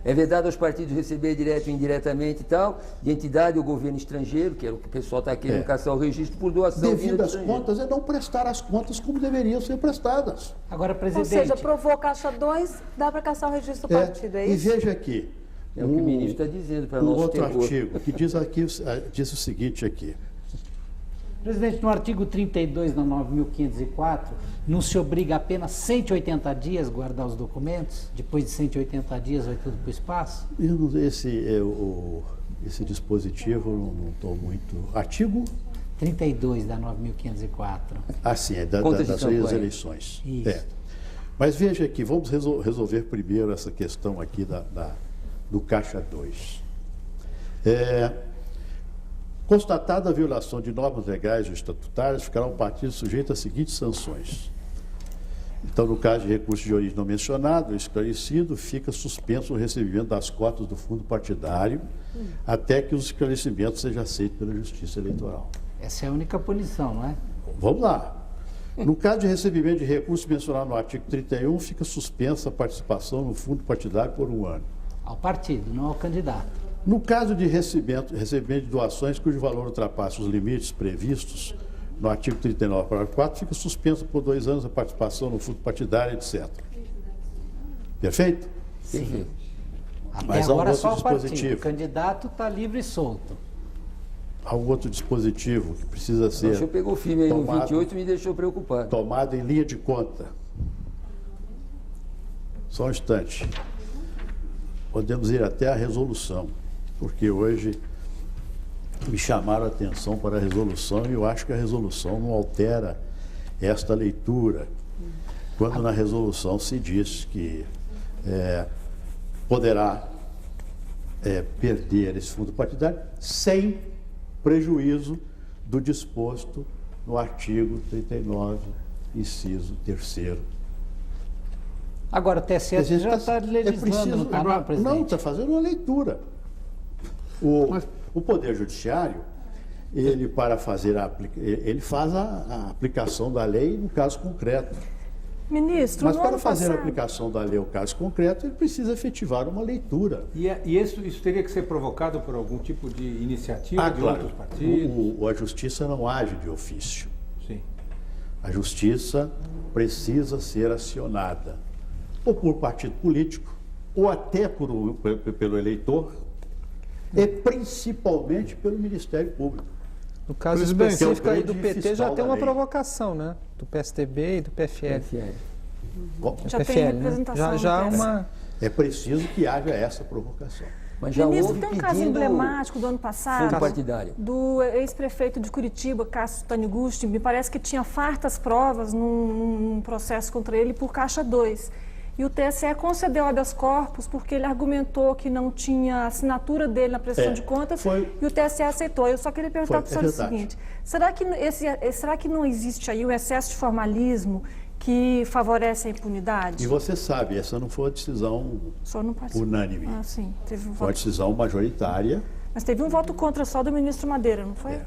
É vedado aos partidos receber direto e indiretamente e tal, de entidade ou governo estrangeiro, que é o que o pessoal está querendo caçar o registro por doação. Devidas contas é não prestar as contas como deveriam ser prestadas. Agora, presidente... Ou seja, provou Caixa 2, dá para caçar o registro do partido, é isso? E veja aqui. É o que o ministro está dizendo para nós. Outro artigo que diz o seguinte aqui. Presidente, no artigo 32 da 9.504, não se obriga apenas 180 dias guardar os documentos? Depois de 180 dias vai tudo para o espaço? Esse dispositivo não estou muito... Artigo? 32 da 9.504. Ah, sim, das eleições. Isso. Mas veja aqui, vamos resolver primeiro essa questão aqui do Caixa 2. Constatada a violação de normas legais ou estatutárias, ficará um partido sujeito às seguintes sanções. Então, no caso de recurso de origem não mencionado ou esclarecido, fica suspenso o recebimento das cotas do fundo partidário até que os esclarecimentos sejam aceitos pela Justiça Eleitoral. Essa é a única punição, não é? Vamos lá. No caso de recebimento de recurso mencionado no artigo 31, fica suspensa a participação no fundo partidário por 1 ano. Ao partido, não ao candidato. No caso de recebimento de doações cujo valor ultrapasse os limites previstos no artigo 39, parágrafo 4, fica suspensa por 2 anos a participação no fundo partidário, etc. Perfeito? Sim. Até agora só o partido. O candidato está livre e solto. Há um outro dispositivo que precisa ser... O senhor pegou firme aí no 28 e me deixou preocupado. Tomado em linha de conta. Só um instante. Podemos ir até a resolução, porque hoje me chamaram a atenção para a resolução e eu acho que a resolução não altera esta leitura, quando na resolução se diz que poderá perder esse fundo partidário sem prejuízo do disposto no artigo 39, inciso 3º. Agora, o TSE já está legislando, não está, presidente? Não, está fazendo uma leitura. O Poder Judiciário, ele faz a aplicação da lei no caso concreto. Ministro, mas para fazer a aplicação da lei no caso concreto, ele precisa efetivar uma leitura. E isso teria que ser provocado por algum tipo de iniciativa de outros partidos? A Justiça não age de ofício. Sim. A Justiça precisa ser acionada ou por partido político, ou até pelo eleitor, e principalmente pelo Ministério Público. No caso específico aí do PT já tem uma provocação, né? Do PSDB e do PFL. Já tem representação. É preciso que haja essa provocação. Mas já Ministro, tem um caso emblemático do ano passado, fundo partidário, do ex-prefeito de Curitiba, Cássio Taniguchi. Me parece que tinha fartas provas num processo contra ele por Caixa 2. e o TSE concedeu habeas corpus porque ele argumentou que não tinha assinatura dele na prestação de contas e o TSE aceitou. Eu só queria perguntar para o senhor o seguinte, será que não existe aí o excesso de formalismo que favorece a impunidade? E você sabe, essa não foi uma decisão unânime. Ah, sim. Teve foi uma decisão majoritária. Mas teve um voto contra só do ministro Madeira, não foi?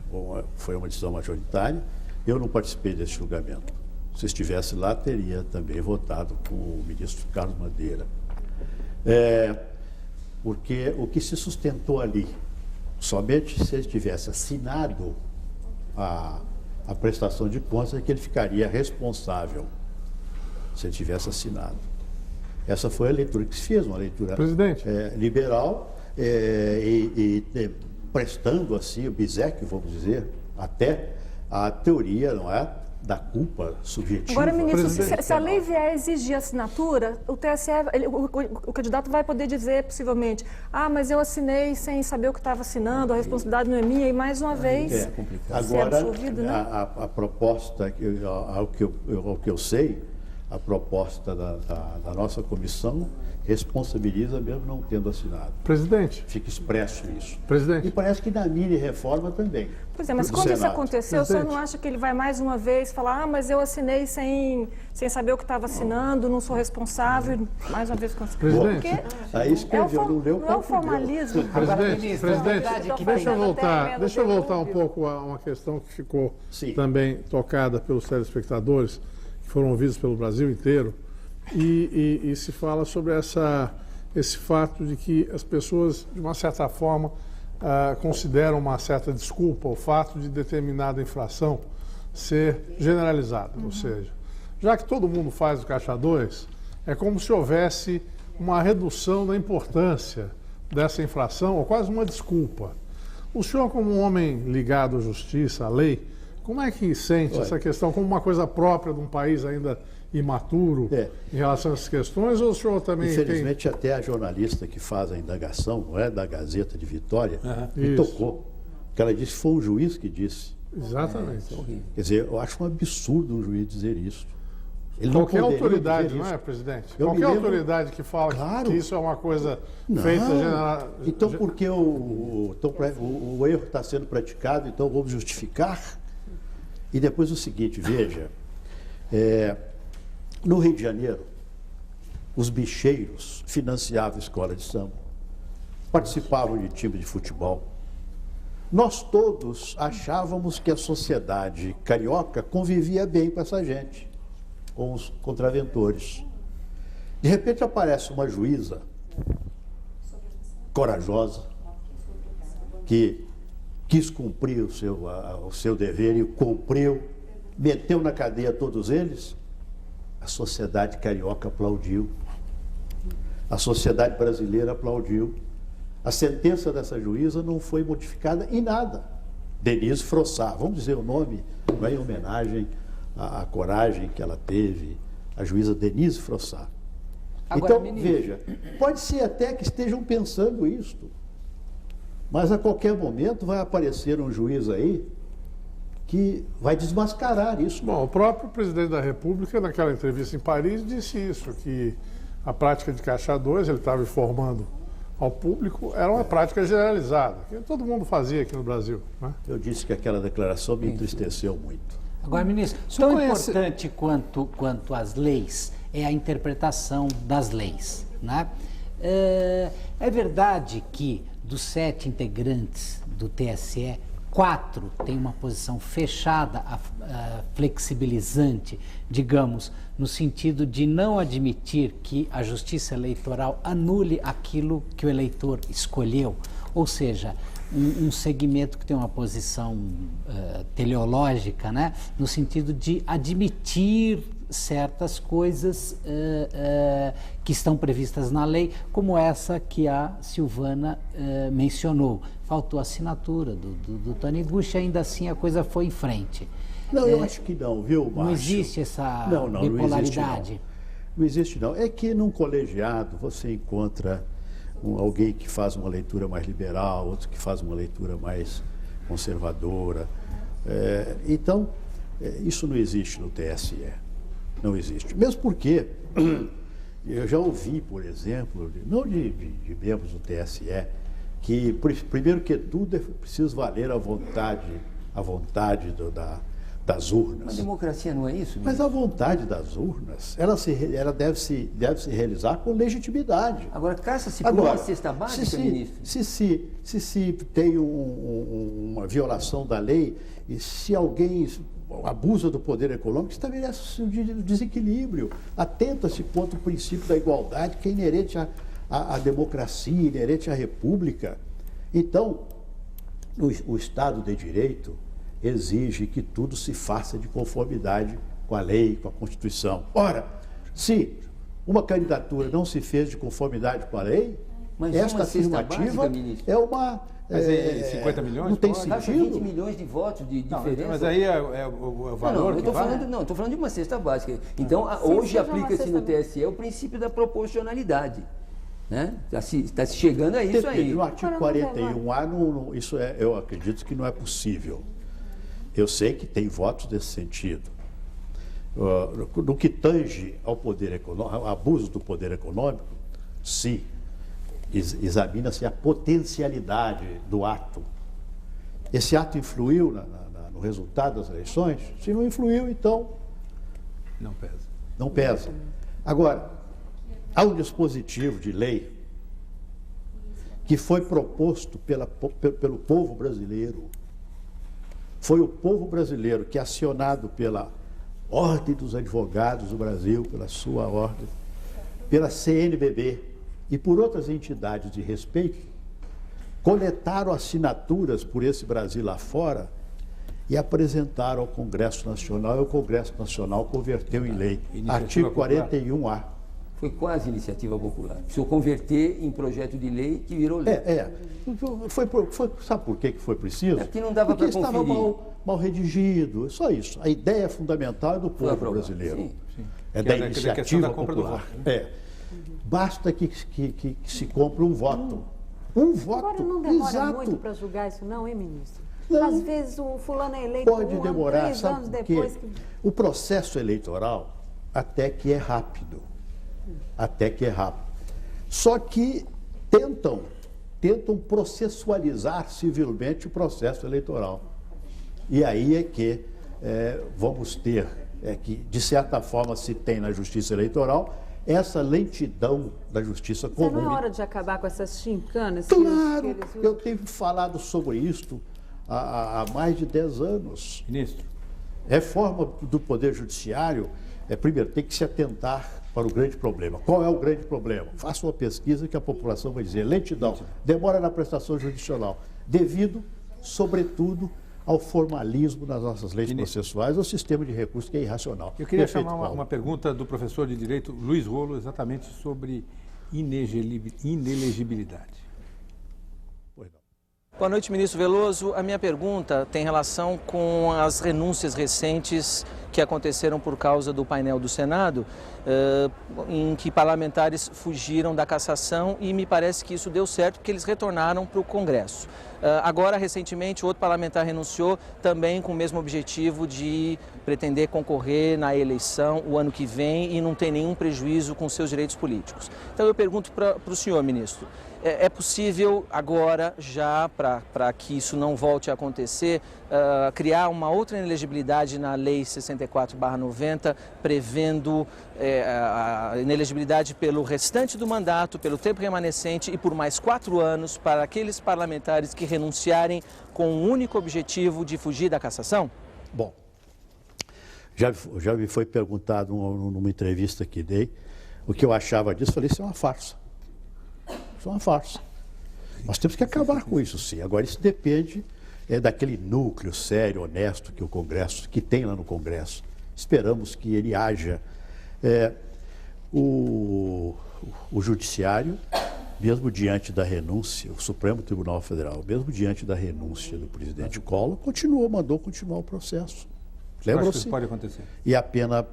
Foi uma decisão majoritária. Eu não participei desse julgamento. Se estivesse lá, teria também votado com o ministro Carlos Madeira. Porque o que se sustentou ali, somente se ele tivesse assinado a prestação de contas, é que ele ficaria responsável, se ele tivesse assinado. Essa foi a leitura que se fez, uma leitura liberal, prestando assim, o Bizek, vamos dizer, até a teoria, não é, da culpa subjetiva. Agora, ministro, se a lei vier exigir assinatura, o TSE, o candidato vai poder dizer, possivelmente, mas eu assinei sem saber o que estava assinando, a responsabilidade não é minha, e mais uma vez, agora, absolvido, né? a proposta, ao que eu sei, a proposta da nossa comissão responsabiliza mesmo não tendo assinado. Presidente. Fica expresso isso. Presidente. E parece que na mini-reforma também. Pois é, mas quando isso aconteceu, o senhor não acha que ele vai mais uma vez falar, mas eu assinei sem saber o que estava assinando, não sou responsável, mais uma vez... Presidente. Aí escreveu, não leu o não é o formalismo. Presidente, deixa eu voltar um pouco a uma questão que ficou também tocada pelos telespectadores, que foram ouvidos pelo Brasil inteiro, e se fala sobre esse fato de que as pessoas, de uma certa forma, consideram uma certa desculpa o fato de determinada infração ser generalizada. Ou seja, já que todo mundo faz o Caixa 2, é como se houvesse uma redução da importância dessa infração, ou quase uma desculpa. O senhor, como um homem ligado à justiça, à lei, como é que sente essa questão como uma coisa própria de um país ainda imaturo em relação a essas questões, ou o senhor também Infelizmente, até a jornalista que faz a indagação, não é, da Gazeta de Vitória, me tocou. Porque ela disse que foi um juiz que disse. Exatamente. Quer dizer, eu acho um absurdo um juiz dizer isso. Ele qualquer autoridade, não é, presidente? Qualquer autoridade que fala que isso é uma coisa feita general. Então, porque o erro está sendo praticado, então vamos justificar? E depois o seguinte, veja, no Rio de Janeiro, os bicheiros financiavam escola de samba, participavam de time de futebol. Nós todos achávamos que a sociedade carioca convivia bem com essa gente, com os contraventores. De repente aparece uma juíza corajosa, que quis cumprir o seu dever e cumpriu, meteu na cadeia todos eles. A sociedade carioca aplaudiu, a sociedade brasileira aplaudiu. A sentença dessa juíza não foi modificada em nada. Denise Frossard, vamos dizer o nome, não é em homenagem à coragem que ela teve, a juíza Denise Frossard. Agora, então, veja, pode ser até que estejam pensando isto, mas a qualquer momento vai aparecer um juiz aí que vai desmascarar isso. Bom, o próprio presidente da República, naquela entrevista em Paris, disse isso, que a prática de Caixa 2, ele estava informando ao público, era uma prática generalizada, que todo mundo fazia aqui no Brasil. Né? Eu disse que aquela declaração me entristeceu muito. Agora, ministro, tão importante quanto as leis é a interpretação das leis. Né? É verdade que dos 7 integrantes do TSE, 4 têm uma posição fechada, flexibilizante, digamos, no sentido de não admitir que a justiça eleitoral anule aquilo que o eleitor escolheu, ou seja, um segmento que tem uma posição teleológica, né, no sentido de admitir certas coisas que estão previstas na lei, como essa que a Silvana mencionou. Faltou a assinatura do Taniguchi, ainda assim a coisa foi em frente. Não, eu acho que não, viu, Márcio? Não existe essa bipolaridade? Não existe, não. É que num colegiado você encontra alguém que faz uma leitura mais liberal, outro que faz uma leitura mais conservadora. Então, isso não existe no TSE. Não existe. Mesmo porque eu já ouvi, por exemplo, não de membros do TSE, que primeiro que tudo é preciso valer a vontade das urnas. A democracia não é isso? Mas a vontade das urnas, ela deve se realizar com legitimidade. Agora, caça-se por uma cesta básica, ministro? Se tem uma violação da lei e se alguém abusa do poder econômico, estabelece um desequilíbrio. Atenta-se contra o princípio da igualdade, que é inerente à democracia, inerente à república. Então, o Estado de Direito exige que tudo se faça de conformidade com a lei, com a Constituição. Ora, se uma candidatura não se fez de conformidade com a lei, mas esta afirmativa é uma... Mas 50 milhões? Não tem sentido. 20 milhões de votos de diferença. Mas aí é o valor que vale? Não, estou falando de uma cesta básica. Então, hoje aplica-se no TSE o princípio da proporcionalidade. Né? Está se chegando a isso aí. No artigo 41A, isso eu acredito que não é possível. Eu sei que tem votos desse sentido. No que tange ao poder econômico, ao abuso do poder econômico, sim, examina-se a potencialidade do ato. Esse ato influiu no resultado das eleições? Se não influiu, então... Não pesa. Não pesa. Agora, há um dispositivo de lei que foi proposto pelo povo brasileiro. Foi o povo brasileiro que, acionado pela Ordem dos Advogados do Brasil, pela sua ordem, pela CNBB e por outras entidades de respeito, coletaram assinaturas por esse Brasil lá fora e apresentaram ao Congresso Nacional, e o Congresso Nacional converteu em lei. Artigo 41A. Foi quase iniciativa popular. Precisou converter em projeto de lei que virou lei. Sabe por que foi preciso? É que não dava para conferir. Porque estava mal redigido, só isso. A ideia fundamental é do povo brasileiro. Sim. É da iniciativa popular. Basta que se compre um voto. Um voto. Agora não demora muito para julgar isso não, hein, ministro? Não. Às vezes o fulano é eleito pode demorar, 3 anos depois que... O processo eleitoral até que é rápido. Só que tentam processualizar civilmente o processo eleitoral. E aí é que vamos ter, que de certa forma se tem na justiça eleitoral, essa lentidão da justiça comum. Mas não é hora de acabar com essas chincanas? Claro, eu tenho falado sobre isso há mais de 10 anos. Ministro. Reforma do Poder Judiciário, primeiro, tem que se atentar para o grande problema. Qual é o grande problema? Faça uma pesquisa que a população vai dizer. Lentidão, demora na prestação judicial, devido, sobretudo, ao formalismo das nossas leis processuais, ao sistema de recursos que é irracional. Eu queria chamar uma pergunta do professor de Direito, Luiz Rolo, exatamente sobre inelegibilidade. Boa noite, ministro Veloso. A minha pergunta tem relação com as renúncias recentes que aconteceram por causa do painel do Senado, em que parlamentares fugiram da cassação e me parece que isso deu certo porque eles retornaram para o Congresso. Agora, recentemente, outro parlamentar renunciou também com o mesmo objetivo de pretender concorrer na eleição o ano que vem e não ter nenhum prejuízo com seus direitos políticos. Então eu pergunto para o senhor, ministro, é possível agora, já para que isso não volte a acontecer, criar uma outra inelegibilidade na Lei 64/90, prevendo a inelegibilidade pelo restante do mandato, pelo tempo remanescente e por mais 4 anos para aqueles parlamentares que renunciarem com o único objetivo de fugir da cassação? Bom, já me foi perguntado numa entrevista que dei o que eu achava disso. Falei, isso é uma farsa. Isso é uma farsa. Nós temos que acabar com isso, sim. Agora, isso depende daquele núcleo sério, honesto que o Congresso, que tem lá no Congresso. Esperamos que ele haja. O Judiciário, mesmo diante da renúncia, o Supremo Tribunal Federal, mesmo diante da renúncia do presidente Collor, mandou continuar o processo. Lembra-se? Acho que isso pode acontecer. E a pena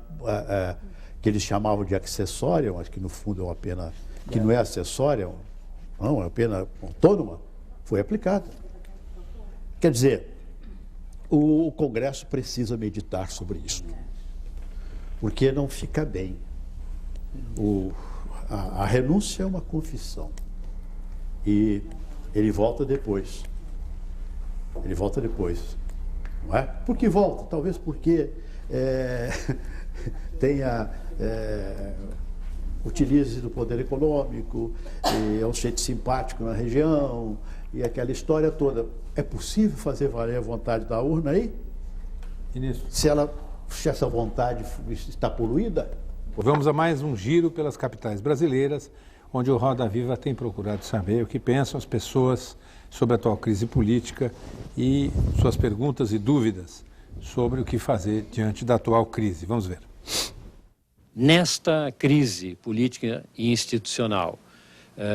que eles chamavam de acessória, mas que no fundo é uma pena que não é acessória, não, é uma pena autônoma, foi aplicada. Quer dizer, o Congresso precisa meditar sobre isso, porque não fica bem a renúncia é uma confissão. E ele volta depois. Ele volta depois. Não é? Por que volta? Talvez porque utilize do poder econômico, é um jeito simpático na região, e aquela história toda. É possível fazer valer a vontade da urna aí? Se essa vontade está poluída? Vamos a mais um giro pelas capitais brasileiras, onde o Roda Viva tem procurado saber o que pensam as pessoas sobre a atual crise política e suas perguntas e dúvidas sobre o que fazer diante da atual crise. Vamos ver. Nesta crise política e institucional,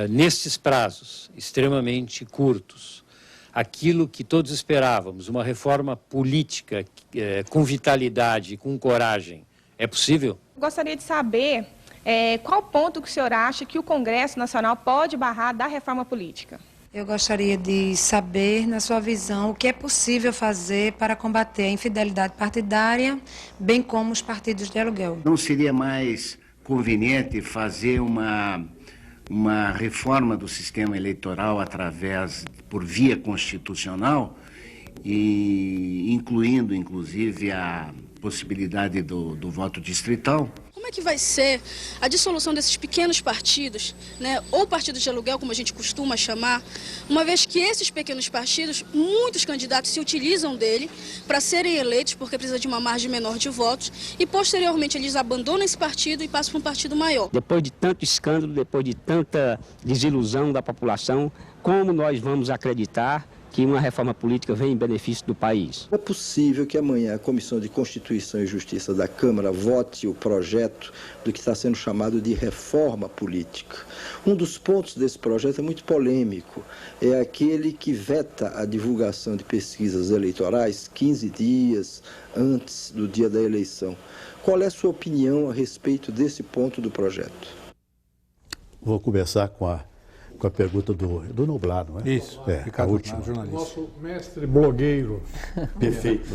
nestes prazos extremamente curtos, aquilo que todos esperávamos, uma reforma política com vitalidade, com coragem, é possível? Gostaria de saber qual ponto que o senhor acha que o Congresso Nacional pode barrar da reforma política? Eu gostaria de saber, na sua visão, o que é possível fazer para combater a infidelidade partidária, bem como os partidos de aluguel. Não seria mais conveniente fazer uma reforma do sistema eleitoral por via constitucional, e incluindo, inclusive, a possibilidade do voto distrital? Como é que vai ser a dissolução desses pequenos partidos, né, ou partidos de aluguel, como a gente costuma chamar, uma vez que esses pequenos partidos, muitos candidatos se utilizam dele para serem eleitos, porque precisa de uma margem menor de votos, e posteriormente eles abandonam esse partido e passam para um partido maior. Depois de tanto escândalo, depois de tanta desilusão da população, como nós vamos acreditar que uma reforma política vem em benefício do país? É possível que amanhã a Comissão de Constituição e Justiça da Câmara vote o projeto do que está sendo chamado de reforma política. Um dos pontos desse projeto é muito polêmico, é aquele que veta a divulgação de pesquisas eleitorais 15 dias antes do dia da eleição. Qual é a sua opinião a respeito desse ponto do projeto? Vou começar com a pergunta do Nublado, não é? Isso, a última. Jornalista. Nosso mestre blogueiro. Perfeito,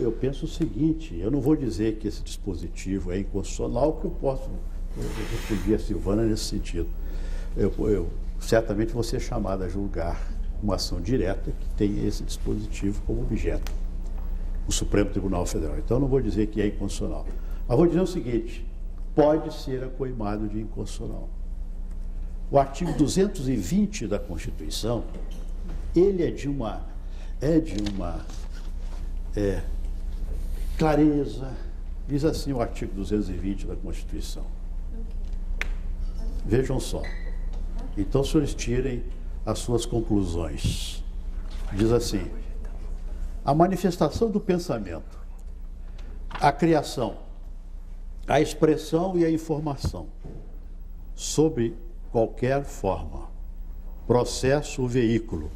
Eu penso o seguinte, eu não vou dizer que esse dispositivo é inconstitucional, porque eu posso responder a Silvana nesse sentido. Eu certamente vou ser chamado a julgar uma ação direta que tem esse dispositivo como objeto, o Supremo Tribunal Federal. Então eu não vou dizer que é inconstitucional. Mas vou dizer o seguinte, pode ser acoimado de inconstitucional. O artigo 220 da Constituição, ele é de uma clareza, diz assim o artigo 220 da Constituição. Vejam só. Então, os senhores tirem as suas conclusões. Diz assim, a manifestação do pensamento, a criação, a expressão e a informação sobre qualquer forma, processo ou veículo,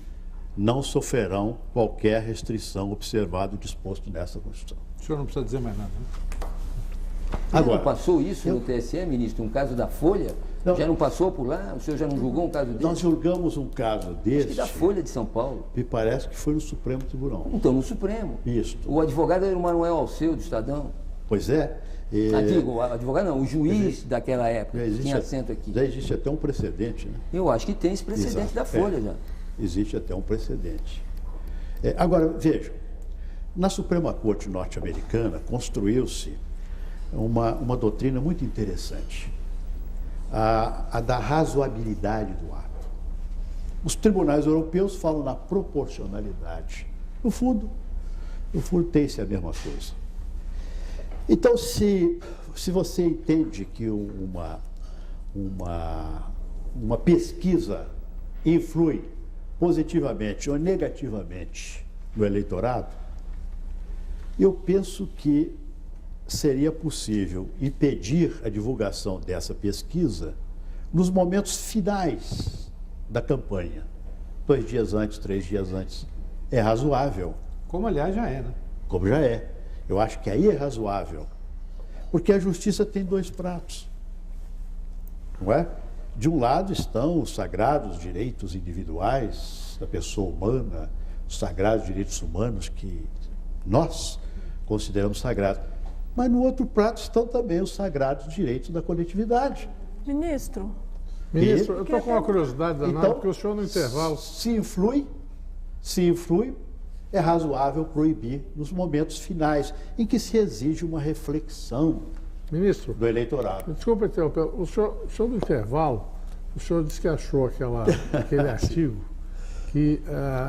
não sofrerão qualquer restrição observado o disposto nessa Constituição. O senhor não precisa dizer mais nada, né? Agora, não passou isso no TSE, ministro? Um caso da Folha? Não, já não passou por lá? O senhor já não julgou um caso desse? Nós julgamos um caso desse. Acho que da Folha de São Paulo. Me parece que foi no Supremo Tribunal. Então, no Supremo. Isso. O advogado era o Manuel Alceu, do Estadão. Pois é. Digo, o advogado não, o juiz daquela época, tinha assento aqui. Já existe até um precedente, né? Eu acho que tem esse precedente da Folha já. Existe até um precedente. Agora, vejam, na Suprema Corte norte-americana construiu-se uma doutrina muito interessante, a da razoabilidade do ato. Os tribunais europeus falam na proporcionalidade. No fundo tem-se a mesma coisa. Então, se você entende que uma pesquisa influi positivamente ou negativamente no eleitorado, eu penso que seria possível impedir a divulgação dessa pesquisa nos momentos finais da campanha. 2 dias antes, 3 dias antes. É razoável. Como, aliás, já é, né? Como já é. Eu acho que aí é razoável. Porque a justiça tem 2 pratos. Não é? De um lado estão os sagrados direitos individuais da pessoa humana, os sagrados direitos humanos que nós consideramos sagrados. Mas no outro prato estão também os sagrados direitos da coletividade. Ministro, eu estou com uma curiosidade danada, então, porque o senhor no intervalo... Se influi, é razoável proibir nos momentos finais, em que se exige uma reflexão do eleitorado. Desculpa interromper, o senhor no intervalo, o senhor disse que achou aquele artigo que,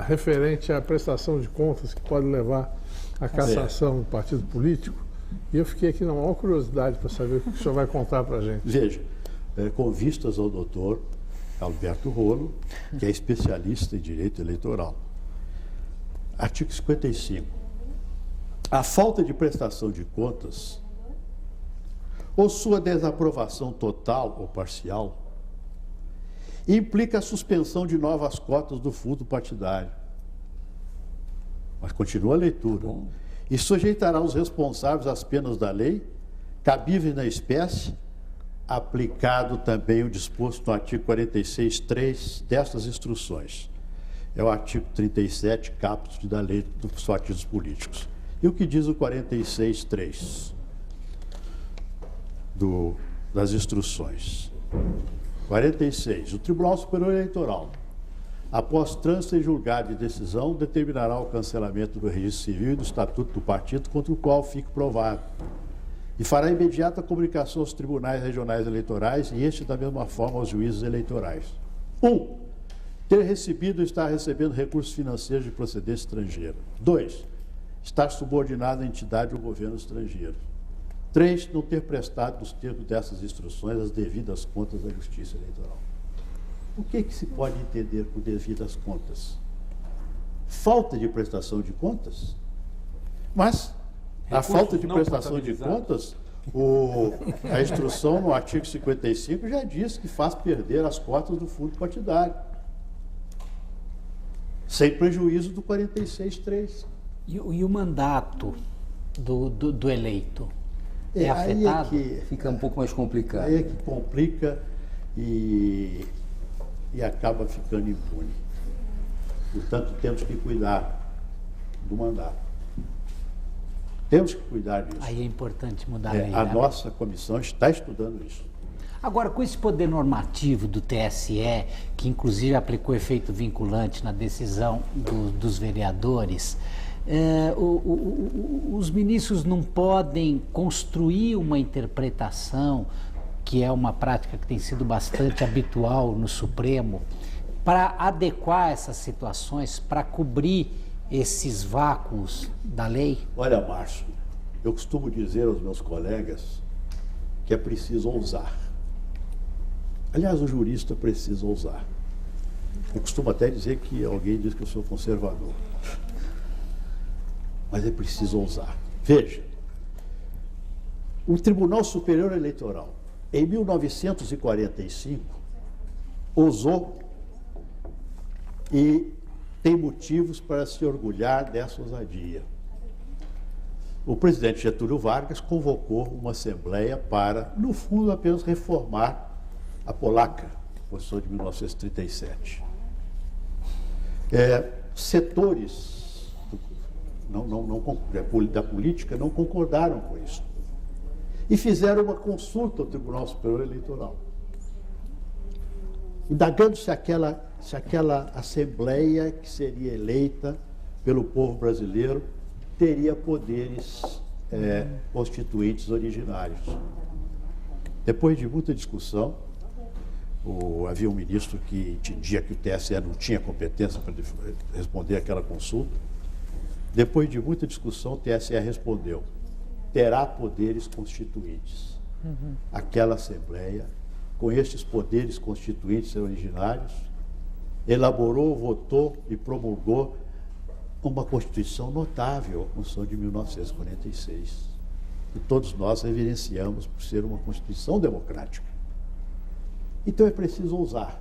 referente à prestação de contas que pode levar à cassação do partido político, e eu fiquei aqui na maior curiosidade para saber o que o senhor vai contar para a gente. Veja, com vistas ao doutor Alberto Rolo, que é especialista em direito eleitoral. Artigo 55. A falta de prestação de contas ou sua desaprovação total ou parcial implica a suspensão de novas cotas do fundo partidário. Mas continua a leitura. E sujeitará os responsáveis às penas da lei, cabíveis na espécie, aplicado também o disposto no artigo 46.3 destas instruções. É o artigo 37, caput da lei dos partidos políticos. E o que diz o 46.3 das instruções? 46. O Tribunal Superior Eleitoral, após trânsito em julgado de decisão, determinará o cancelamento do registro civil e do estatuto do partido contra o qual fique provado. E fará imediata comunicação aos tribunais regionais eleitorais e este da mesma forma aos juízes eleitorais. 1. Ter recebido ou estar recebendo recursos financeiros de procedência estrangeira. 2. Estar subordinado à entidade ou governo estrangeiro. 3. Não ter prestado nos termos dessas instruções as devidas contas da Justiça Eleitoral. O que se pode entender por devidas contas? Falta de prestação de contas? Mas a falta de prestação de contas, a instrução no artigo 55 já diz que faz perder as cotas do fundo partidário, sem prejuízo do 46.3. E o mandato do eleito é afetado? Fica um pouco mais complicado. Aí é que complica e acaba ficando impune. Portanto, temos que cuidar do mandato. Temos que cuidar disso. Aí é importante mudar a lei. A nossa comissão está estudando isso. Agora, com esse poder normativo do TSE, que inclusive aplicou efeito vinculante na decisão dos vereadores, os ministros não podem construir uma interpretação, que é uma prática que tem sido bastante habitual no Supremo, para adequar essas situações, para cobrir esses vácuos da lei? Olha, Márcio, eu costumo dizer aos meus colegas que é preciso ousar. Aliás, o jurista precisa ousar. Eu costumo até dizer que alguém diz que eu sou conservador. Mas é preciso ousar. Veja, o Tribunal Superior Eleitoral, em 1945, ousou e tem motivos para se orgulhar dessa ousadia. O presidente Getúlio Vargas convocou uma assembleia para, no fundo, apenas reformar a polaca, Constituição de 1937. Setores da política não concordaram com isso. E fizeram uma consulta ao Tribunal Superior Eleitoral, indagando se aquela assembleia que seria eleita pelo povo brasileiro teria poderes constituintes originários. Depois de muita discussão, havia um ministro que entendia que o TSE não tinha competência para responder aquela consulta. Depois de muita discussão, o TSE respondeu: terá poderes constituintes. Aquela Assembleia, com estes poderes constituintes originários, elaborou, votou e promulgou uma Constituição notável, a Constituição de 1946. E todos nós reverenciamos por ser uma Constituição democrática. Então é preciso ousar.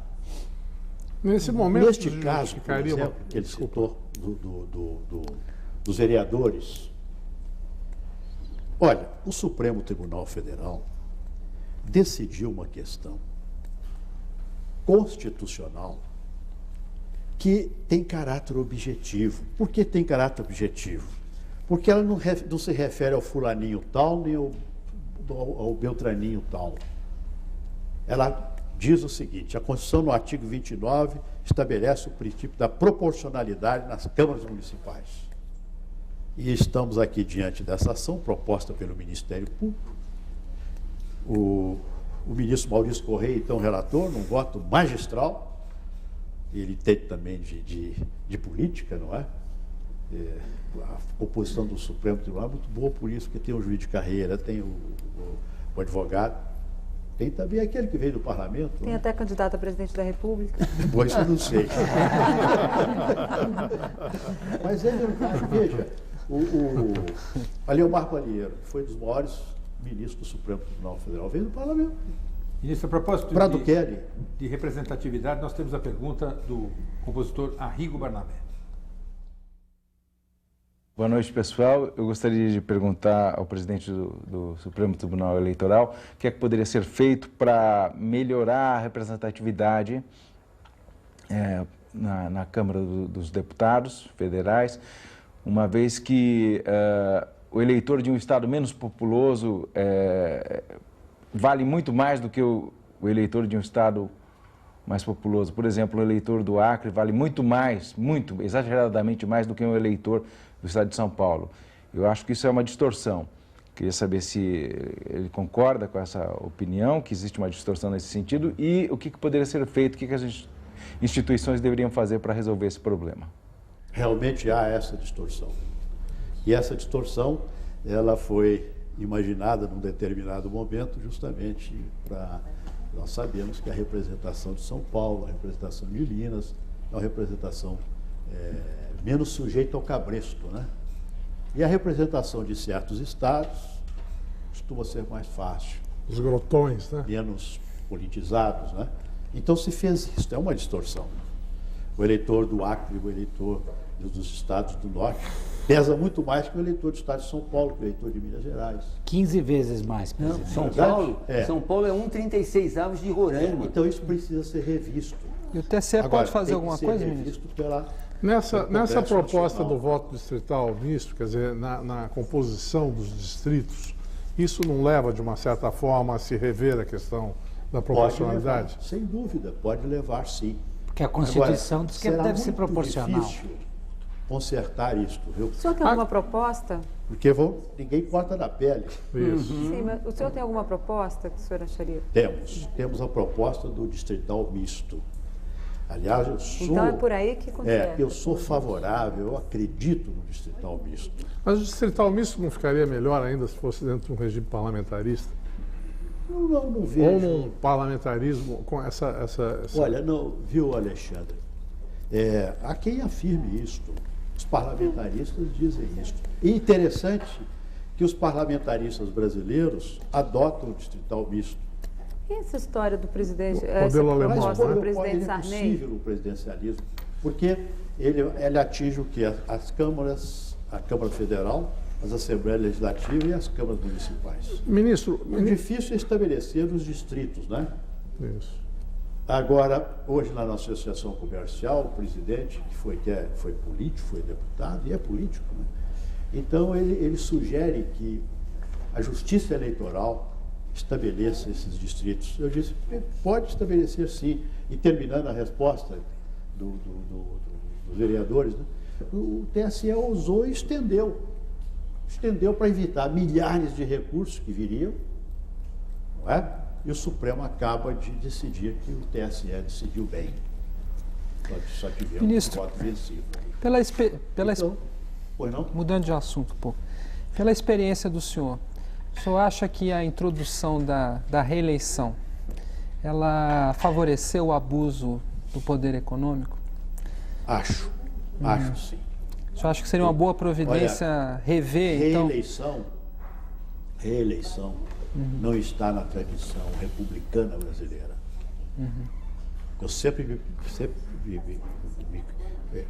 Nesse momento, neste caso, por exemplo, que ele citou dos vereadores, olha, o Supremo Tribunal Federal decidiu uma questão constitucional que tem caráter objetivo. Por que tem caráter objetivo? Porque ela não se refere ao fulaninho tal, nem ao beltraninho tal. Ela diz o seguinte: a Constituição, no artigo 29, estabelece o princípio da proporcionalidade nas câmaras municipais. E estamos aqui diante dessa ação proposta pelo Ministério Público. O ministro Maurício Correia, então relator, num voto magistral, ele tem também de política, não é? A composição do Supremo Tribunal é muito boa por isso, porque tem o juiz de carreira, tem o advogado, tem também aquele que veio do parlamento. Tem até candidato a presidente da República. Pois eu não sei. Mas é verdade, veja, o Leomar Balieiro, que foi um dos maiores ministros do Supremo Tribunal Federal, veio do parlamento. Ministro, a propósito de representatividade, nós temos a pergunta do compositor Arrigo Barnabé. Boa noite, pessoal. Eu gostaria de perguntar ao presidente do Supremo Tribunal Eleitoral o que é que poderia ser feito para melhorar a representatividade na Câmara dos Deputados Federais, uma vez que o eleitor de um estado menos populoso vale muito mais do que o eleitor de um estado mais populoso. Por exemplo, o eleitor do Acre vale muito mais, exageradamente mais do que um eleitor do estado de São Paulo. Eu acho que isso é uma distorção. Queria saber se ele concorda com essa opinião, que existe uma distorção nesse sentido, e o que poderia ser feito, o que as instituições deveriam fazer para resolver esse problema. Realmente há essa distorção. E essa distorção, ela foi imaginada num determinado momento justamente para... Nós sabemos que a representação de São Paulo, a representação de Minas, é uma representação menos sujeita ao cabresto, né? E a representação de certos estados costuma ser mais fácil. Os grotões, né? Menos politizados, né? Então se fez isso, é uma distorção. O eleitor do Acre, o eleitor dos estados do Norte, pesa muito mais que o eleitor do estado de São Paulo, que o eleitor de Minas Gerais. 15 vezes mais, presidente. São Paulo é 1/36 de Roraima. Então isso precisa ser revisto. E o TSE pode fazer alguma coisa, ministro? Nessa proposta do voto distrital misto, quer dizer, na composição dos distritos, isso não leva, de uma certa forma, a se rever a questão da proporcionalidade? Levar, sem dúvida, pode levar sim. Porque a Constituição diz que deve ser proporcional. Difícil consertar isso, viu? O senhor tem alguma proposta? Porque ninguém corta da pele. Isso. Sim, mas o senhor tem alguma proposta que o senhor acharia? Temos a proposta do distrital misto. Aliás, eu sou... Então é por aí que conserta. Eu sou favorável, eu acredito no distrital misto. Mas o distrital misto não ficaria melhor ainda se fosse dentro de um regime parlamentarista? Não vejo. Ou num parlamentarismo com essa... Olha, não, viu, Alexandre? Há quem afirme isto. Os parlamentaristas dizem isso. E interessante que os parlamentaristas brasileiros adotam o distrital misto. E essa história do presidente, essa proposta do presidente Sarney? É possível o presidencialismo, porque ele atinge o quê? As câmaras, a Câmara Federal, as Assembleias Legislativas e as câmaras municipais. Ministro... O difícil é estabelecer os distritos, né? Isso. Agora, hoje na nossa associação comercial, o presidente, que foi político, foi deputado e é político, né? Então ele sugere que a justiça eleitoral estabeleça esses distritos. Eu disse, pode estabelecer sim. E terminando a resposta dos vereadores, né? O TSE usou e estendeu para evitar milhares de recursos que viriam, não é? E o Supremo acaba de decidir que o TSE decidiu bem. Só tivemos Ministro, um voto vencido. Mudando de assunto um pouco. Pela experiência do senhor acha que a introdução da reeleição, ela favoreceu o abuso do poder econômico? Acho sim. O senhor acha que seria uma boa providência rever, Reeleição não está na tradição republicana brasileira. Eu sempre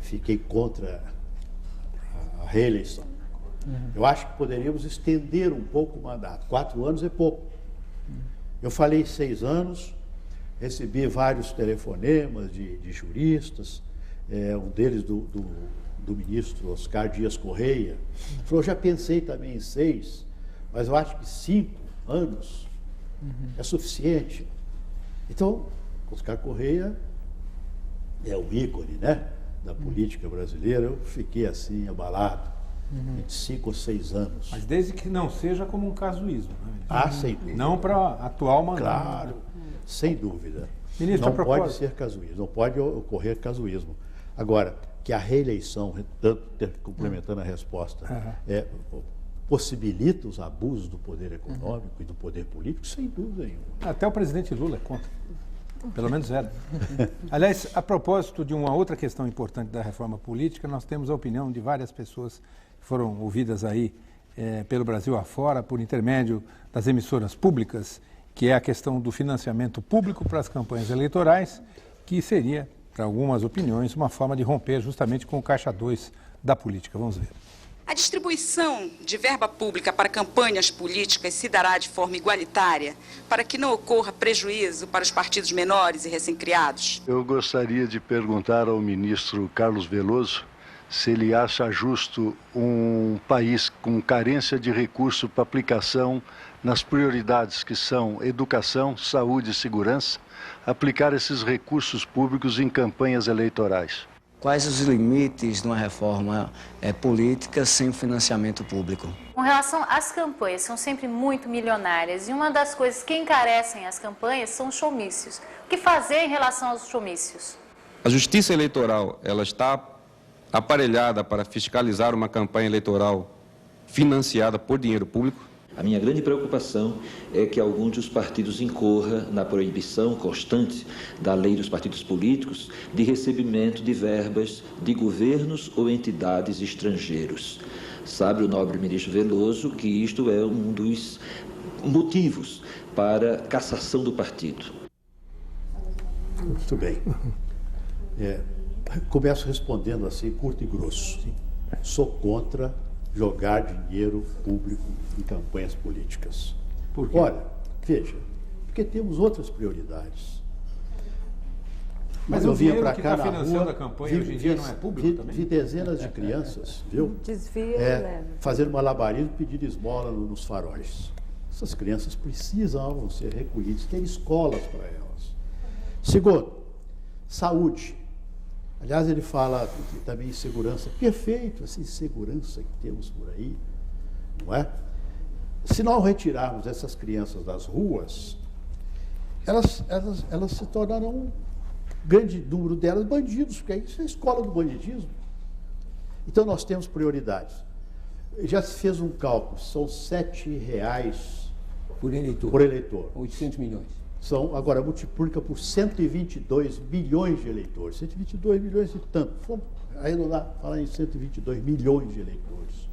fiquei contra a reeleição. Eu acho que poderíamos estender um pouco o mandato. 4 anos é pouco. Eu falei 6 anos, recebi vários telefonemas de juristas, um deles do do ministro Oscar Dias Correia, falou, já pensei também em 6, mas eu acho que 5 anos é suficiente. Então, Oscar Correia é o ícone, né, da política brasileira. Eu fiquei assim, abalado, entre 5 ou 6 anos. Mas desde que não seja como um casuísmo. Né? Ah, sem dúvida. Não para a atual mandato. Claro, sem dúvida. Ministro, não pode ser casuísmo, não pode ocorrer casuísmo. Agora, que a reeleição, complementando a resposta, possibilita os abusos do poder econômico e do poder político, sem dúvida nenhuma. Até o presidente Lula é contra. Pelo menos era. Aliás, a propósito de uma outra questão importante da reforma política, nós temos a opinião de várias pessoas que foram ouvidas aí pelo Brasil afora, por intermédio das emissoras públicas, que é a questão do financiamento público para as campanhas eleitorais, que seria, para algumas opiniões, uma forma de romper justamente com o caixa 2 da política. Vamos ver. A distribuição de verba pública para campanhas políticas se dará de forma igualitária, para que não ocorra prejuízo para os partidos menores e recém-criados? Eu gostaria de perguntar ao ministro Carlos Veloso se ele acha justo um país com carência de recurso para aplicação nas prioridades que são educação, saúde e segurança, aplicar esses recursos públicos em campanhas eleitorais. Quais os limites de uma reforma política sem financiamento público? Com relação às campanhas, são sempre muito milionárias e uma das coisas que encarecem as campanhas são os showmícios. O que fazer em relação aos showmícios? A Justiça Eleitoral, ela está aparelhada para fiscalizar uma campanha eleitoral financiada por dinheiro público? A minha grande preocupação é que alguns dos partidos incorram na proibição constante da lei dos partidos políticos de recebimento de verbas de governos ou entidades estrangeiros. Sabe o nobre ministro Veloso que isto é um dos motivos para cassação do partido. Muito bem. Começo respondendo assim, curto e grosso. Sou contra jogar dinheiro público em campanhas políticas. Por quê? Olha, veja, porque temos outras prioridades. Mas eu o vinha dinheiro para que cá está na financiando rua, a campanha hoje em dia não é público também? Vi dezenas de crianças, viu? Desvia fazendo malabarismo, pedindo esmola nos faróis. Essas crianças precisam ser recolhidas, ter escolas para elas. Segundo, saúde. Aliás, ele fala também em segurança. Perfeito, essa insegurança que temos por aí, não é? Se nós retirarmos essas crianças das ruas, elas se tornarão, um grande número delas, bandidos, porque isso é a escola do bandidismo. Então, nós temos prioridades. Já se fez um cálculo, são R$7 por eleitor. Por eleitor. 800 milhões. Agora, multiplica por 122 milhões de eleitores. 122 milhões e tanto. Vamos arredondar, falar em 122 milhões de eleitores.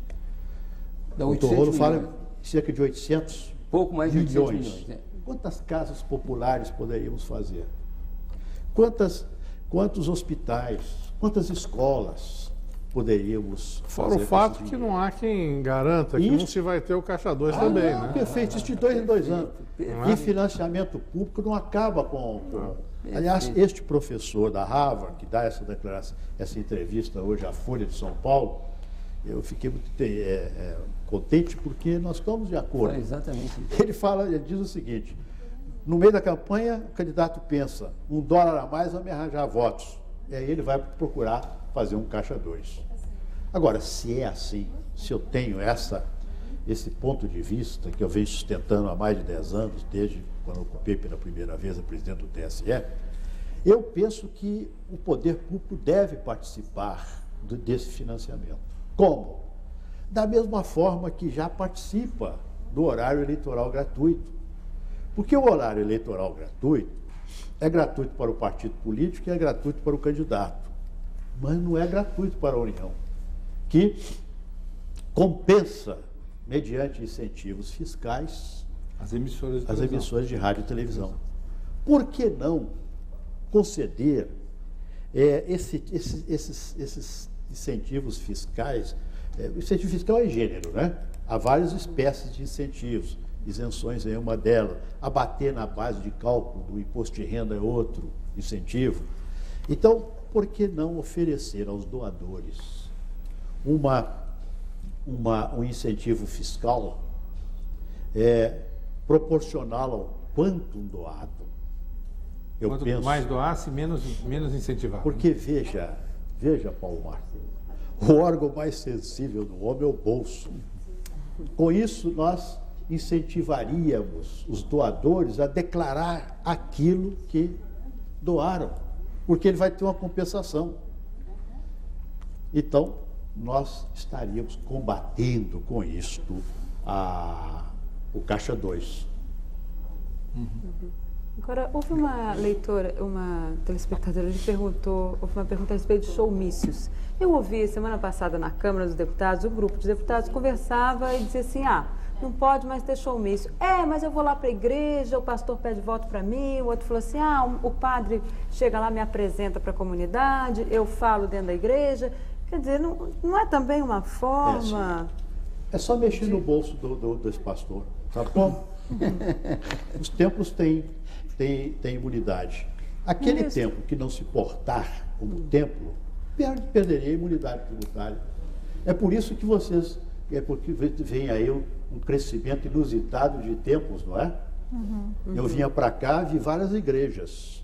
O Torrolo fala em cerca de 800 pouco mais de milhões. 800 milhões. Quantas casas populares poderíamos fazer? Quantos hospitais? Quantas escolas poderíamos fazer? Fora o fato que não há quem garanta que não se vai ter o caixa 2 também, né? Perfeito, isso de 2 em 2 anos. E financiamento público não acaba com... Aliás, este professor da Harvard, que dá essa declaração, essa entrevista hoje à Folha de São Paulo, eu fiquei muito contente porque nós estamos de acordo. Exatamente. Ele diz o seguinte: no meio da campanha, o candidato pensa, $1 a mais vai me arranjar votos. E aí ele vai procurar fazer um caixa 2. Agora, se é assim, se eu tenho esse ponto de vista que eu venho sustentando há mais de 10 anos, desde quando eu ocupei pela primeira vez a presidente do TSE, eu penso que o poder público deve participar desse financiamento. Como? Da mesma forma que já participa do horário eleitoral gratuito. Porque o horário eleitoral gratuito é gratuito para o partido político e é gratuito para o candidato, mas não é gratuito para a União, que compensa, mediante incentivos fiscais, as emissoras de rádio e televisão. Por que não conceder esses incentivos fiscais? O incentivo fiscal é gênero, né? Há várias espécies de incentivos. Isenções é uma delas. Abater na base de cálculo do imposto de renda é outro incentivo. Então, por que não oferecer aos doadores um incentivo fiscal proporcional ao quanto doado. Quanto mais doasse, menos incentivava. Porque veja, Paulo Marco, o órgão mais sensível do homem é o bolso. Com isso, nós incentivaríamos os doadores a declarar aquilo que doaram, porque ele vai ter uma compensação. Então, nós estaríamos combatendo com isto o Caixa 2. Agora, houve uma leitora, uma telespectadora, houve uma pergunta a respeito de showmícios. Eu ouvi semana passada na Câmara dos Deputados, um grupo de deputados conversava e dizia assim, não pode mais ter showmício. Mas eu vou lá para a igreja, o pastor pede voto para mim, o outro falou assim, o padre chega lá, me apresenta para a comunidade, eu falo dentro da igreja. Quer dizer, não é também uma forma... É só mexer no bolso desse pastor, sabe como? Os templos têm imunidade. Aquele templo que não se portar como templo, perderia a imunidade tributária. É por isso que porque vem aí um crescimento inusitado de templos, não é? Eu vinha para cá, vi várias igrejas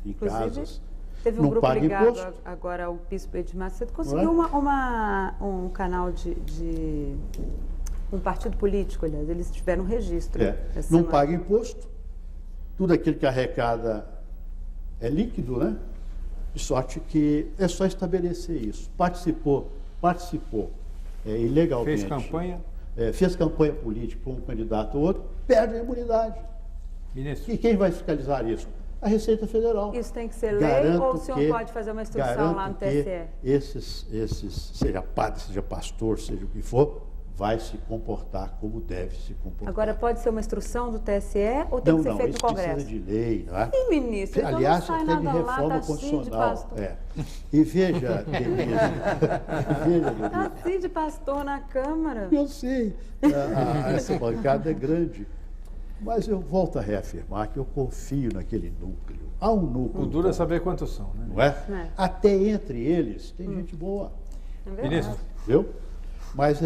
em casas. Teve um grupo ligado agora ao bispo Edir Macedo, conseguiu um canal de um partido político, aliás, eles tiveram um registro. Não paga imposto, tudo aquilo que arrecada é líquido, né? De sorte que é só estabelecer isso. Participou ilegalmente. Fez campanha? Fez campanha política para um candidato ou outro, perde a imunidade. Ministro. E quem vai fiscalizar isso? A Receita Federal. Isso tem que ser lei ou o senhor pode fazer uma instrução lá no TSE? Seja padre, seja pastor, seja o que for, vai se comportar como deve se comportar. Agora, pode ser uma instrução do TSE ou tem que ser feito no Congresso? Precisa de lei, não é? E, ministro, aliás, então não sai até de nada reforma lá, constitucional. E veja, Denise, tá assim de pastor na Câmara. Eu sei, essa bancada é grande. Mas eu volto a reafirmar que eu confio naquele núcleo. Há um núcleo. O duro é saber quantos são, né? Não é? Até entre eles tem gente boa. Ministro. Viu? Mas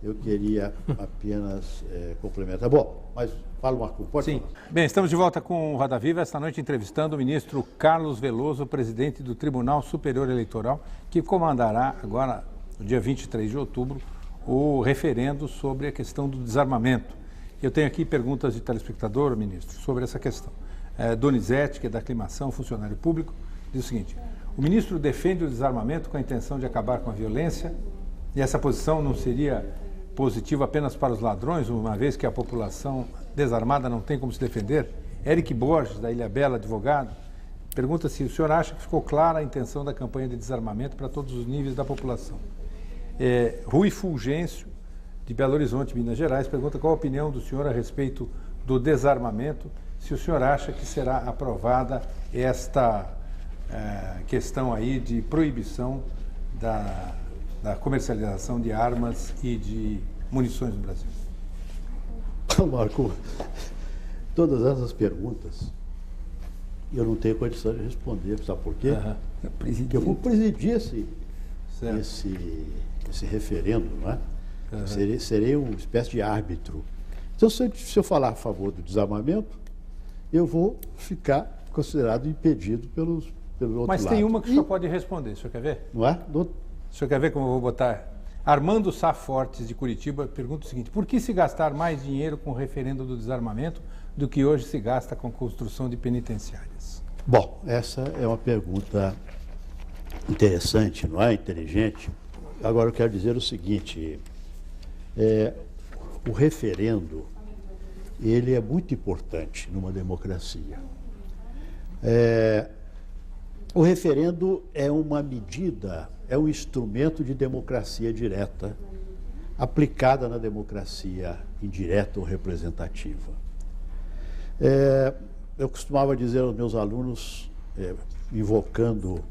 eu queria apenas complementar. Bom, mas fala, Marco, pode falar. Bem, estamos de volta com o Roda Viva, esta noite entrevistando o ministro Carlos Veloso, presidente do Tribunal Superior Eleitoral, que comandará agora, no dia 23 de outubro, o referendo sobre a questão do desarmamento. Eu tenho aqui perguntas de telespectador, ministro, sobre essa questão. Donizete, que é da Aclimação, funcionário público, diz o seguinte: o ministro defende o desarmamento com a intenção de acabar com a violência, e essa posição não seria positiva apenas para os ladrões, uma vez que a população desarmada não tem como se defender? Eric Borges, da Ilha Bela, advogado, pergunta se o senhor acha que ficou clara a intenção da campanha de desarmamento para todos os níveis da população. Rui Fulgêncio, de Belo Horizonte, Minas Gerais, pergunta qual a opinião do senhor a respeito do desarmamento, se o senhor acha que será aprovada esta questão aí de proibição da comercialização de armas e de munições no Brasil. Marco, todas essas perguntas eu não tenho condição de responder, sabe por quê? Porque eu vou presidir esse referendo, não é? Serei uma espécie de árbitro. Então, se eu falar a favor do desarmamento, eu vou ficar considerado impedido pelo outro lado. Mas tem uma que o senhor pode responder, o senhor quer ver? Não é? O senhor quer ver como eu vou botar? Armando Sá Fortes, de Curitiba, pergunta o seguinte: por que se gastar mais dinheiro com o referendo do desarmamento do que hoje se gasta com a construção de penitenciárias? Bom, essa é uma pergunta interessante, não é? Inteligente. Agora, eu quero dizer o seguinte: o referendo, ele é muito importante numa democracia. O referendo é uma medida, é um instrumento de democracia direta, aplicada na democracia indireta ou representativa. Eu costumava dizer aos meus alunos, invocando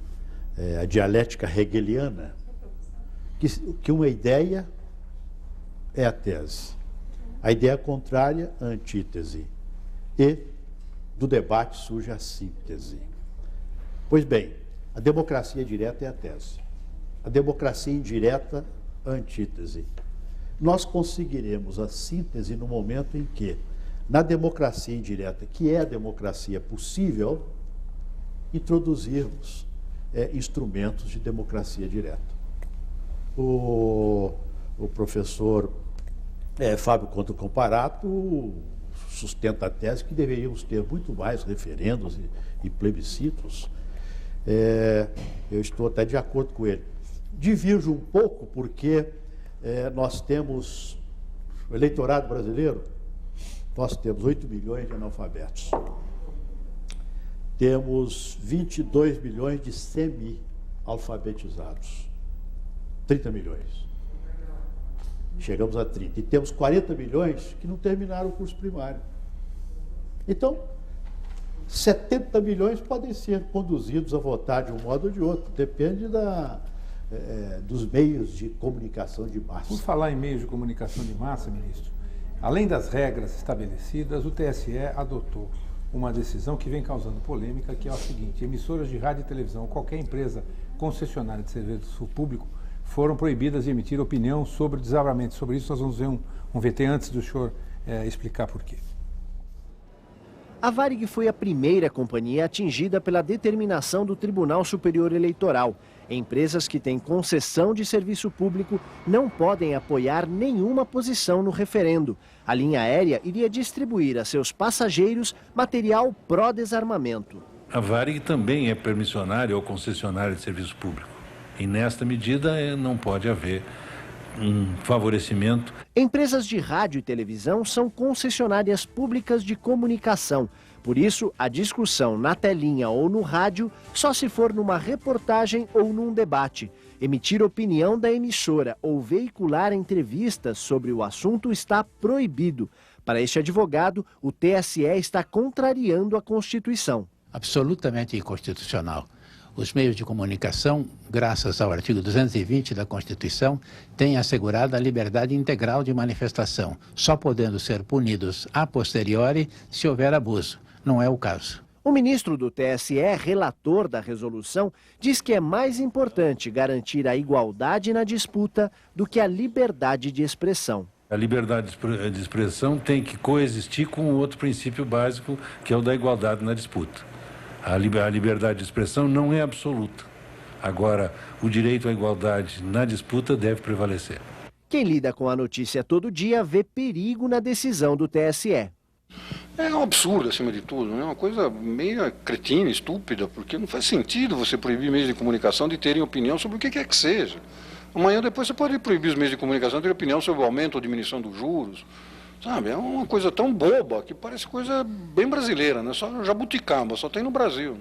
a dialética hegeliana, que uma ideia é a tese, a ideia contrária, a antítese, e do debate surge a síntese. Pois bem, a democracia direta é a tese. a democracia indireta, a antítese. Nós conseguiremos a síntese no momento em que, na democracia indireta, que é a democracia possível, introduzirmos instrumentos de democracia direta. O professor Fábio Contra Comparato sustenta a tese que deveríamos ter muito mais referendos e plebiscitos. Eu estou até de acordo com ele. Divirjo um pouco porque nós temos, o eleitorado brasileiro, nós temos 8 milhões de analfabetos. Temos 22 milhões de semi-alfabetizados. 30 milhões. Chegamos a 30. E temos 40 milhões que não terminaram o curso primário. Então, 70 milhões podem ser conduzidos a votar de um modo ou de outro. Depende dos meios de comunicação de massa. Por falar em meios de comunicação de massa, ministro, além das regras estabelecidas, o TSE adotou uma decisão que vem causando polêmica, que é o seguinte: emissoras de rádio e televisão ou qualquer empresa concessionária de serviço público foram proibidas de emitir opinião sobre o desabramento. Sobre isso nós vamos ver um VT antes do senhor explicar por quê. A Varig foi a primeira companhia atingida pela determinação do Tribunal Superior Eleitoral. Empresas que têm concessão de serviço público não podem apoiar nenhuma posição no referendo. A linha aérea iria distribuir a seus passageiros material pró-desarmamento. A Varig também é permissionária ou concessionária de serviço público. E nesta medida não pode haver um favorecimento. Empresas de rádio e televisão são concessionárias públicas de comunicação. Por isso, a discussão na telinha ou no rádio só se for numa reportagem ou num debate. Emitir opinião da emissora ou veicular entrevistas sobre o assunto está proibido. Para este advogado, o TSE está contrariando a Constituição. Absolutamente inconstitucional. Os meios de comunicação, graças ao artigo 220 da Constituição, têm assegurado a liberdade integral de manifestação, só podendo ser punidos a posteriori se houver abuso. Não é o caso. O ministro do TSE, relator da resolução, diz que é mais importante garantir a igualdade na disputa do que a liberdade de expressão. A liberdade de expressão tem que coexistir com o outro princípio básico, que é o da igualdade na disputa. A liberdade de expressão não é absoluta. Agora, o direito à igualdade na disputa deve prevalecer. Quem lida com a notícia todo dia vê perigo na decisão do TSE. É um absurdo, acima de tudo, é uma coisa meio cretina, estúpida, porque não faz sentido você proibir meios de comunicação de terem opinião sobre o que quer que seja. Amanhã depois você pode proibir os meios de comunicação de ter opinião sobre o aumento ou diminuição dos juros. Sabe, é uma coisa tão boba que parece coisa bem brasileira, né? Só jabuticaba, só tem no Brasil.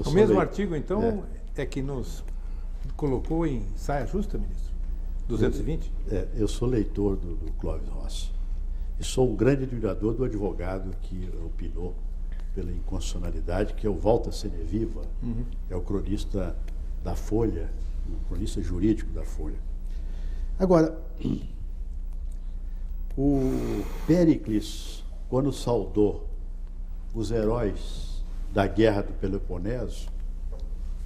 O mesmo artigo, então, é que nos colocou em saia justa, ministro? 220? Eu sou leitor do Clóvis Rossi e sou um grande admirador do advogado que opinou pela inconstitucionalidade, que é o Walter Seneviva, é o cronista da Folha, o cronista jurídico da Folha. Agora, o Péricles, quando saudou os heróis da Guerra do Peloponeso,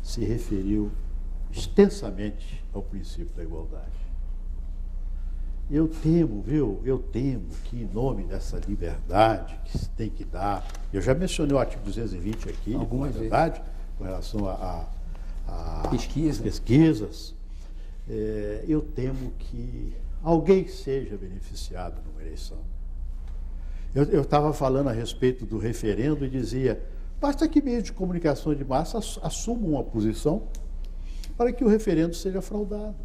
se referiu extensamente ao princípio da igualdade. Eu temo, eu temo que em nome dessa liberdade que se tem que dar, eu já mencionei o artigo 220 aqui, na verdade, com relação a pesquisas, eu temo que alguém seja beneficiado numa eleição. Eu estava falando a respeito do referendo e dizia, basta que meios de comunicação de massa assumam uma posição para que o referendo seja fraudado.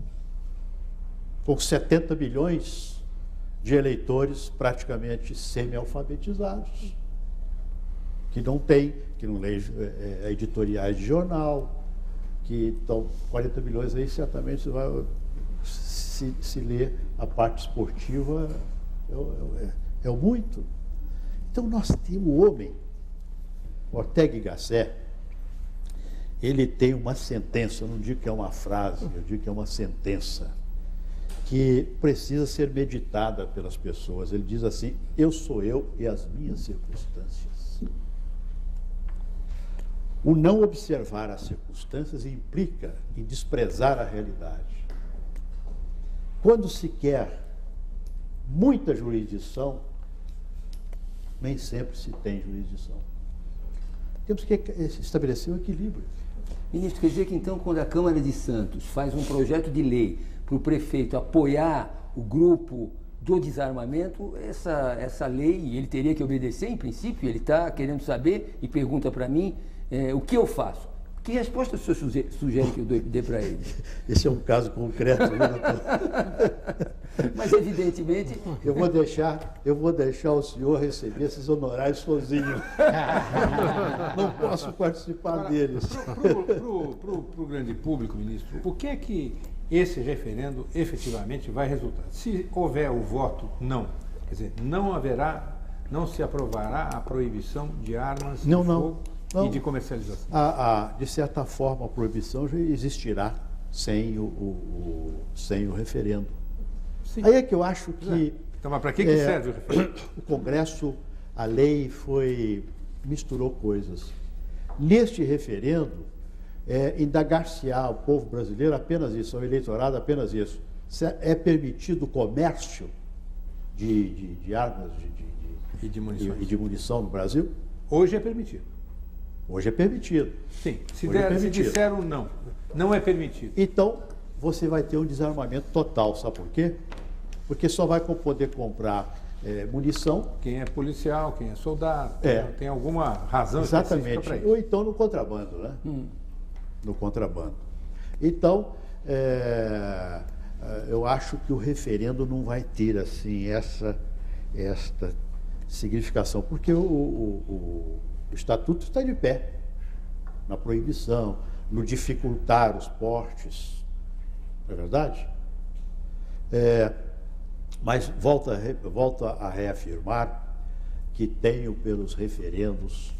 Com 70 milhões de eleitores praticamente semi-alfabetizados, que não leem editoriais de jornal, que estão 40 milhões aí, certamente vai se ler a parte esportiva é muito. Então nós temos o homem, Ortega y Gasset, ele tem uma sentença, eu não digo que é uma frase, eu digo que é uma sentença, que precisa ser meditada pelas pessoas. Ele diz assim, eu sou eu e as minhas circunstâncias. O não observar as circunstâncias implica em desprezar a realidade. Quando se quer muita jurisdição, nem sempre se tem jurisdição. Temos que estabelecer um equilíbrio. Ministro, quer dizer que então, quando a Câmara de Santos faz um projeto de lei para o prefeito apoiar o grupo do desarmamento, essa lei ele teria que obedecer, em princípio? Ele está querendo saber e pergunta para mim o que eu faço. Que resposta o senhor sugere que eu dê para ele? Esse é um caso concreto, né, doutor? Mas, evidentemente... Eu vou deixar o senhor receber esses honorários sozinho. Não posso participar deles. Para o grande público, ministro, o que é que esse referendo efetivamente vai resultar? Se houver o voto não, quer dizer, não se aprovará a proibição de armas de fogo e de comercialização? De certa forma, a proibição já existirá sem o referendo. Sim. Aí é que eu acho que... Então, mas para que serve o referendo? O Congresso, a lei misturou coisas. Neste referendo, indagar-se-á ao povo brasileiro apenas isso, ao eleitorado apenas isso. É permitido o comércio de armas e de munição no Brasil? Hoje é permitido. Hoje é permitido. Sim, se disseram não é permitido. Então, você vai ter um desarmamento total, sabe por quê? Porque só vai poder comprar munição. Quem é policial, quem é soldado, tem alguma razão específica para isso. Ou então no contrabando, né? No contrabando. Então, eu acho que o referendo não vai ter, assim, esta significação, porque o Estatuto está de pé na proibição, no dificultar os portes, não é verdade? Mas volto a reafirmar que tenho pelos referendos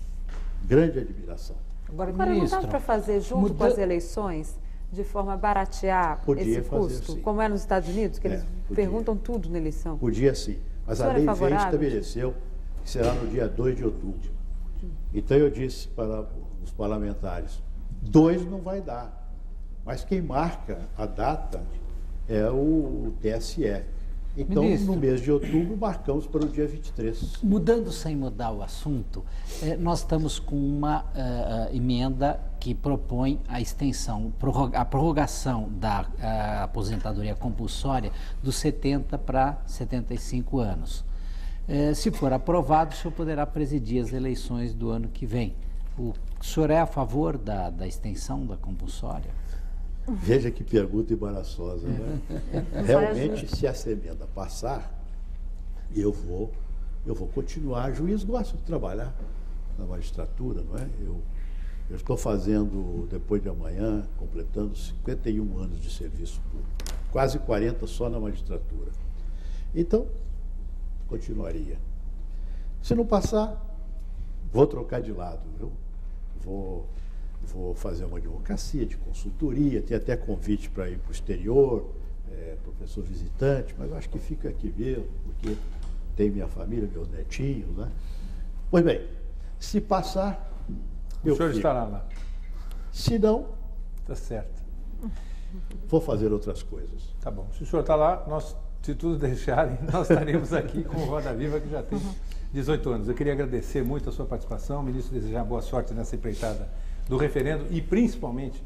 grande admiração. Agora não dá para fazer junto com as eleições, de forma a baratear esse custo, sim. Como é nos Estados Unidos, que eles perguntam tudo na eleição? Podia sim, mas a lei veio e estabeleceu que será no dia 2 de outubro. Então eu disse para os parlamentares, 2 não vai dar, mas quem marca a data é o TSE. Então, Ministro, no mês de outubro, marcamos para o dia 23. Mudando sem mudar o assunto, nós estamos com uma emenda que propõe a extensão, a prorrogação da aposentadoria compulsória dos 70 para 75 anos. Se for aprovado, o senhor poderá presidir as eleições do ano que vem. O senhor é a favor da extensão da compulsória? Veja que pergunta embaraçosa, né? Realmente, se essa emenda passar, eu vou continuar. Juiz gosta de trabalhar na magistratura, não é? Eu estou fazendo, depois de amanhã, completando 51 anos de serviço público, quase 40 só na magistratura. Então, continuaria. Se não passar, vou trocar de lado, viu? Vou fazer uma advocacia de consultoria, tem até convite para ir para o exterior, professor visitante, mas acho que fica aqui mesmo, porque tem minha família, meus netinhos, né? Pois bem, se passar, eu o senhor fico. estará lá. Se não, está certo. Vou fazer outras coisas. Tá bom. Se o senhor está lá, se tudo deixarem, nós estaremos aqui com o Roda Viva, que já tem 18 anos. Eu queria agradecer muito a sua participação, ministro, desejar boa sorte nessa empreitada do referendo e principalmente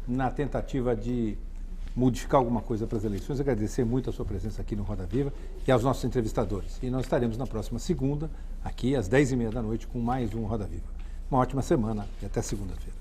na tentativa de modificar alguma coisa para as eleições. Agradecer muito a sua presença aqui no Roda Viva e aos nossos entrevistadores. E nós estaremos na próxima segunda, aqui às 10h30 da noite, com mais um Roda Viva. Uma ótima semana e até segunda-feira.